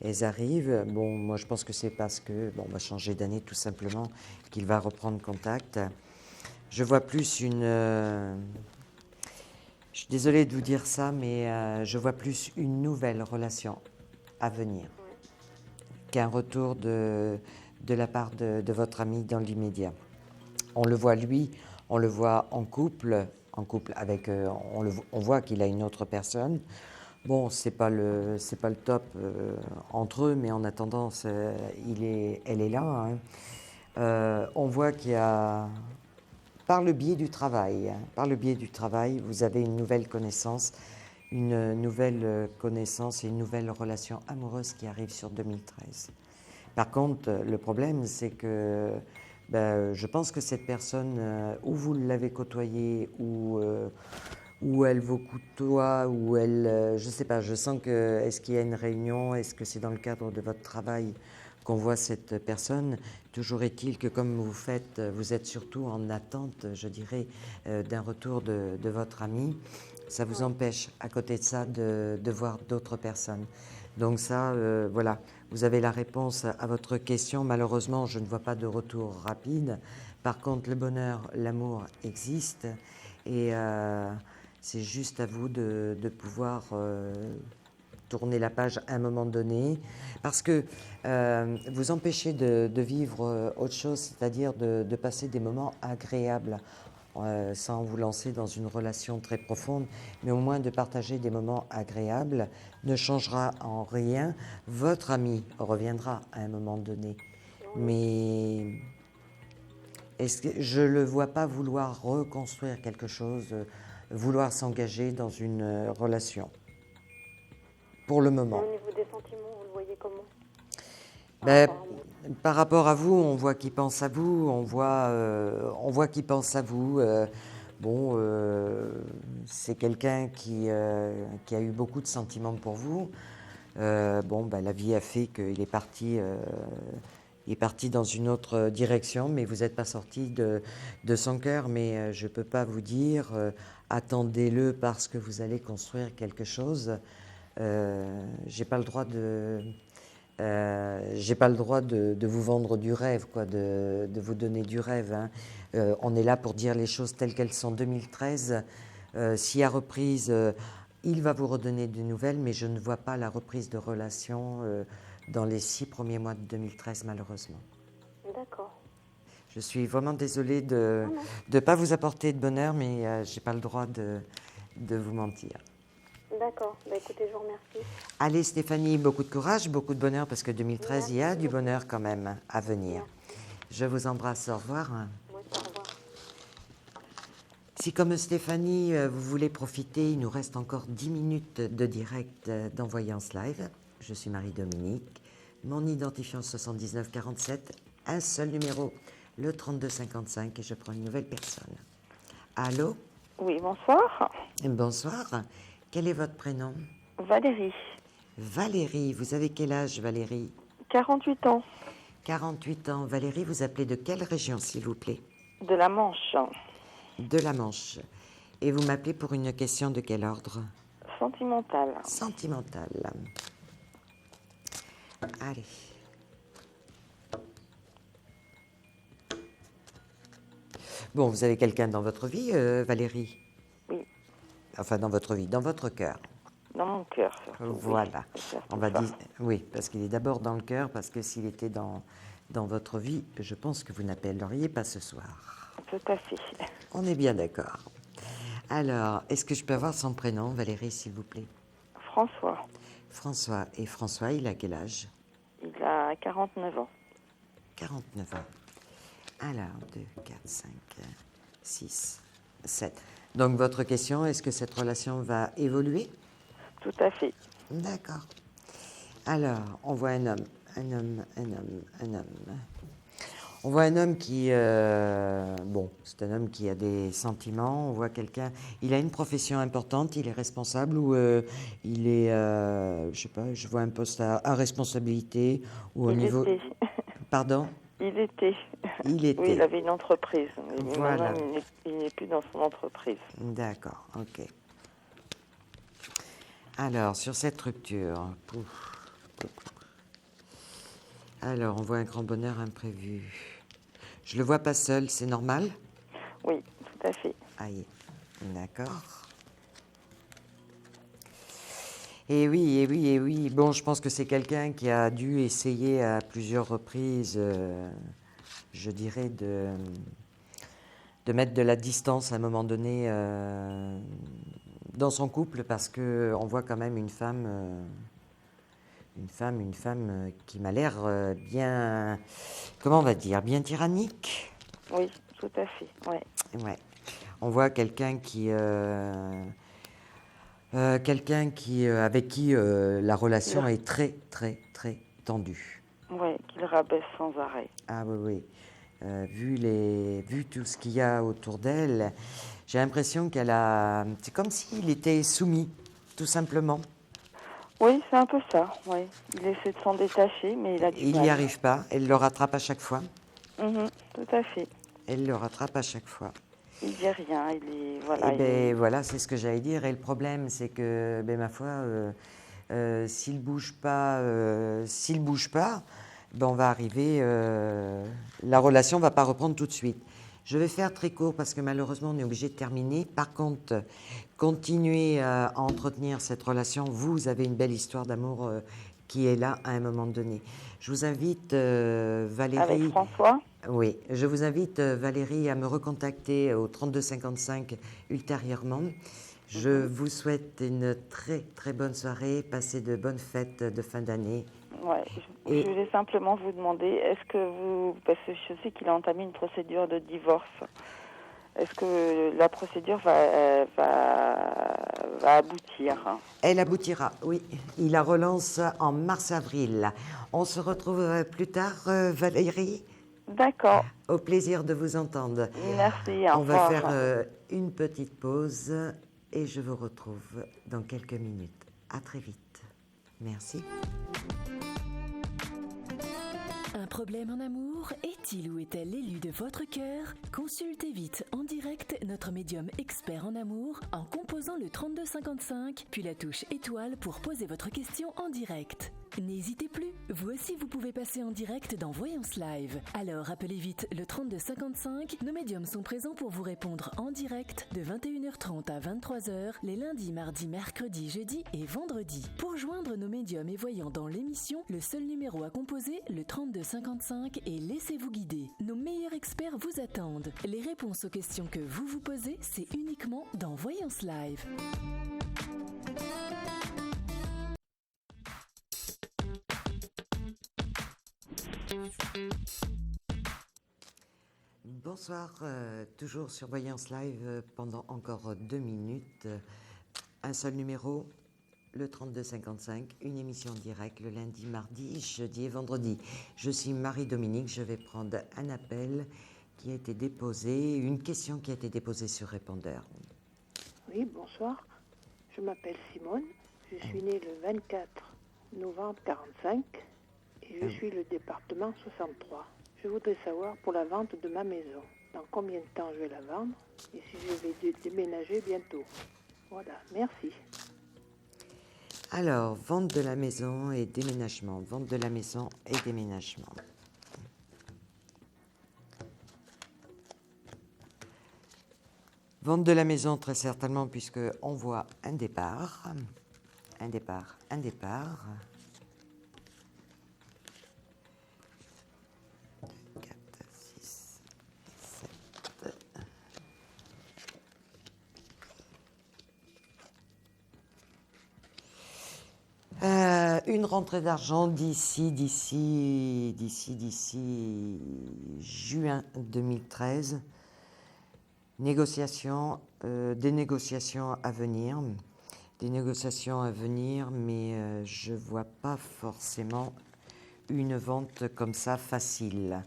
Elles arrivent. Bon, moi, je pense que c'est parce que, bon, on va changer d'année tout simplement, qu'il va reprendre contact. Je vois plus une... je suis désolée de vous dire ça, mais je vois plus une nouvelle relation à venir qu'un retour de la part de votre ami dans l'immédiat. On le voit lui, on le voit en couple avec... on voit qu'il a une autre personne. Bon, c'est pas le top entre eux, mais en attendant, elle est là. Hein. On voit qu'il y a... Par le biais du travail, vous avez une nouvelle connaissance et une nouvelle relation amoureuse qui arrive sur 2013. Par contre, le problème, c'est que je pense que cette personne, où vous l'avez côtoyée, ou elle vous côtoie, ou elle... je ne sais pas, je sens que... Est-ce qu'il y a une réunion? Est-ce que c'est dans le cadre de votre travail qu'on voit cette personne? Toujours est-il que comme vous êtes surtout en attente, je dirais, d'un retour de votre ami. Ça vous empêche, à côté de ça, de voir d'autres personnes. Donc ça, voilà, vous avez la réponse à votre question. Malheureusement, je ne vois pas de retour rapide. Par contre, le bonheur, l'amour existe. Et c'est juste à vous de pouvoir tourner la page à un moment donné. Parce que vous empêchez de vivre autre chose, c'est-à-dire de passer des moments agréables. Sans vous lancer dans une relation très profonde, mais au moins de partager des moments agréables ne changera en rien. Votre ami reviendra à un moment donné, mais je ne le vois pas vouloir reconstruire quelque chose, vouloir s'engager dans une relation, pour le moment. Au niveau des sentiments, vous le voyez comment? Par rapport à vous, on voit qu'il pense à vous, on voit qu'il pense à vous. C'est quelqu'un qui a eu beaucoup de sentiments pour vous. La vie a fait qu'il est parti dans une autre direction, mais vous n'êtes pas sorti de son cœur. Mais je ne peux pas vous dire, attendez-le parce que vous allez construire quelque chose. J'ai pas le droit de J'ai pas le droit de vous vendre du rêve, quoi, de vous donner du rêve. Hein. On est là pour dire les choses telles qu'elles sont. 2013, s'il y a reprise, il va vous redonner de nouvelles, mais je ne vois pas la reprise de relation dans les 6 premiers mois de 2013, malheureusement. D'accord. Je suis vraiment désolée de ne pas vous apporter de bonheur, mais j'ai pas le droit de vous mentir. D'accord. Bah, écoutez, je vous remercie. Allez Stéphanie, beaucoup de courage, beaucoup de bonheur, parce que 2013, il y a du bonheur quand même à venir. Je vous embrasse, au revoir. Oui, au revoir. Si comme Stéphanie, vous voulez profiter, il nous reste encore 10 minutes de direct dans Voyance Live. Je suis Marie-Dominique, mon identifiant 7947, un seul numéro, le 3255, et je prends une nouvelle personne. Allô? Oui, bonsoir. Bonsoir. Quel est votre prénom? Valérie. Valérie, vous avez quel âge, Valérie? 48 ans. 48 ans. Valérie, vous appelez de quelle région, s'il vous plaît? De la Manche. De la Manche. Et vous m'appelez pour une question de quel ordre? Sentimentale. Sentimentale. Allez. Bon, vous avez quelqu'un dans votre vie, Valérie? Oui. Enfin, dans votre vie, dans votre cœur. Dans mon cœur, surtout. Voilà. Oui, On va dire, oui, parce qu'il est d'abord dans le cœur, parce que s'il était dans votre vie, je pense que vous n'appelleriez pas ce soir. Tout à fait. On est bien d'accord. Alors, est-ce que je peux avoir son prénom, Valérie, s'il vous plaît? François. François. Et François, il a quel âge? Il a 49 ans. 49 ans. Alors, 2, 4, 5, 6, 7. Donc, votre question, est-ce que cette relation va évoluer? Tout à fait. D'accord. Alors, on voit un homme. On voit un homme qui... bon, c'est un homme qui a des sentiments. On voit quelqu'un... Il a une profession importante, il est responsable ou il est... je sais pas, je vois un poste à responsabilité ou au niveau... Était. Pardon? Il était. Il était. Oui, il avait une entreprise. Mais voilà. maintenant, il n'est plus dans son entreprise. D'accord, ok. Alors, sur cette rupture... Alors, on voit un grand bonheur imprévu. Je le vois pas seul, c'est normal? Oui, tout à fait. Aïe, d'accord. Et oui. Bon, je pense que c'est quelqu'un qui a dû essayer à plusieurs reprises, je dirais, de mettre de la distance à un moment donné dans son couple, parce qu'on voit quand même une femme qui m'a l'air bien, comment on va dire, bien tyrannique. Oui, tout à fait, ouais. Ouais. On voit quelqu'un qui avec qui la relation est très, très, très tendue. Oui, qu'il rabaisse sans arrêt. Ah oui. Vu tout ce qu'il y a autour d'elle, j'ai l'impression c'est comme s'il était soumis, tout simplement. Oui, c'est un peu ça, oui. Il essaie de s'en détacher, mais il a du mal. Il n'y arrive pas, elle le rattrape à chaque fois. Tout à fait. Elle le rattrape à chaque fois. Il dit rien, voilà. Voilà, c'est ce que j'allais dire. Et le problème, c'est que, ma foi, s'il bouge pas, on va arriver. La relation va pas reprendre tout de suite. Je vais faire très court parce que malheureusement, on est obligé de terminer. Par contre, continuez à entretenir cette relation. Vous avez une belle histoire d'amour qui est là à un moment donné. Je vous invite, Valérie... Avec François? Oui, je vous invite, Valérie, à me recontacter au 3255 ultérieurement. Je vous souhaite une très, très bonne soirée. Passez de bonnes fêtes de fin d'année. Ouais, je voulais simplement vous demander, est-ce que vous... Parce que je sais qu'il a entamé une procédure de divorce. Est-ce que la procédure va aboutir? Elle aboutira, oui. Il la relance en mars-avril. On se retrouve plus tard, Valérie? D'accord. Au plaisir de vous entendre. Merci, au revoir. On va faire une petite pause et je vous retrouve dans quelques minutes. À très vite. Merci. Un problème en amour? Est-il ou est-elle l'élu de votre cœur? Consultez vite en direct notre médium expert en amour en composant le 3255, puis la touche étoile pour poser votre question en direct. N'hésitez plus, vous aussi vous pouvez passer en direct dans Voyance Live. Alors appelez vite le 32 55, nos médiums sont présents pour vous répondre en direct de 21h30 à 23h les lundis, mardis, mercredis, jeudis et vendredis. Pour joindre nos médiums et voyants dans l'émission, le seul numéro à composer, le 32 55 et laissez-vous guider. Nos meilleurs experts vous attendent. Les réponses aux questions que vous vous posez, c'est uniquement dans Voyance Live. Bonsoir, toujours sur Voyance Live pendant encore 2 minutes. Un seul numéro, le 3255, une émission directe le lundi, mardi, jeudi et vendredi. Je suis Marie-Dominique, je vais prendre un appel qui a été déposé, une question qui a été déposée sur répondeur. Oui, bonsoir. Je m'appelle Simone, je suis née le 24 novembre 45 et je suis le département 63. Je voudrais savoir pour la vente de ma maison, dans combien de temps je vais la vendre et si je vais déménager bientôt. Voilà, merci. Alors, vente de la maison et déménagement. Vente de la maison et déménagement. Vente de la maison, très certainement, puisqu'on voit un départ. Un départ. 4, 6, 7. Une rentrée d'argent d'ici juin 2013. Des négociations à venir, mais je vois pas forcément une vente comme ça facile.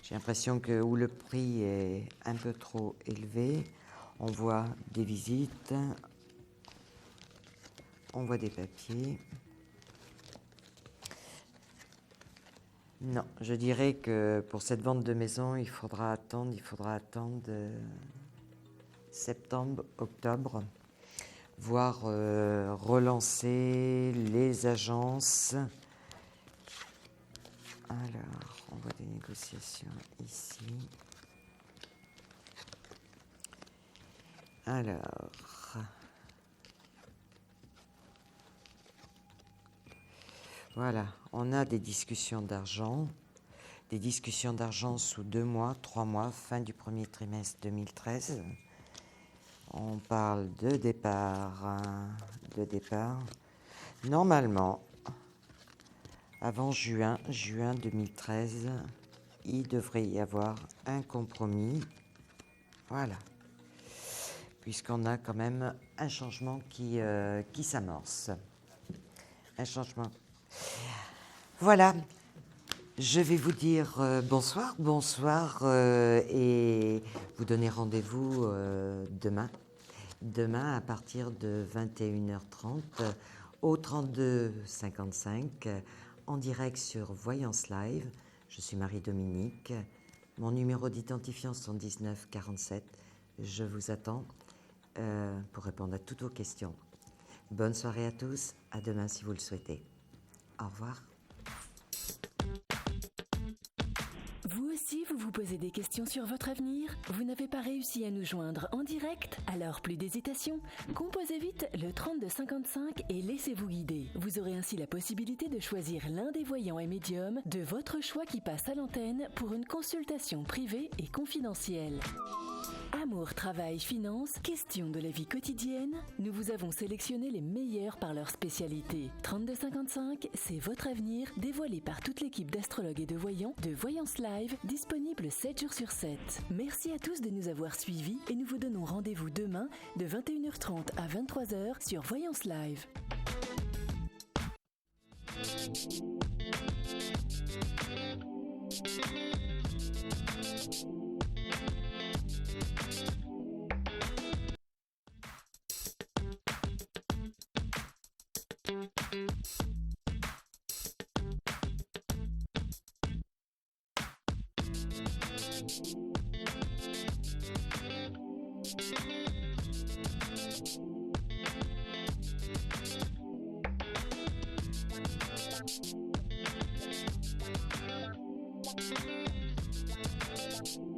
J'ai l'impression que où le prix est un peu trop élevé, on voit des visites, on voit des papiers. Non, je dirais que pour cette vente de maison, il faudra attendre septembre, octobre, voire relancer les agences. Alors, on voit des négociations ici. Alors, voilà, on a des discussions d'argent sous 2 mois, 3 mois, fin du premier trimestre 2013. On parle de départ. Normalement, avant juin 2013, il devrait y avoir un compromis. Voilà. Puisqu'on a quand même un changement qui s'amorce. Un changement. Voilà. Je vais vous dire bonsoir, et vous donner rendez-vous demain à partir de 21h30 au 32 55 en direct sur Voyance Live. Je suis Marie-Dominique. Mon numéro d'identifiant 119 47. Je vous attends pour répondre à toutes vos questions. Bonne soirée à tous. À demain si vous le souhaitez. Au revoir. Vous aussi, vous vous posez des questions sur votre avenir? Vous n'avez pas réussi à nous joindre en direct? Alors plus d'hésitation. Composez vite le 32 55 et laissez-vous guider. Vous aurez ainsi la possibilité de choisir l'un des voyants et médiums de votre choix qui passe à l'antenne pour une consultation privée et confidentielle. Amour, travail, finances, questions de la vie quotidienne, nous vous avons sélectionné les meilleurs par leur spécialité. 3255, c'est votre avenir, dévoilé par toute l'équipe d'astrologues et de voyants de Voyance Live, disponible 7 jours sur 7. Merci à tous de nous avoir suivis et nous vous donnons rendez-vous demain de 21h30 à 23h sur Voyance Live. Rouge.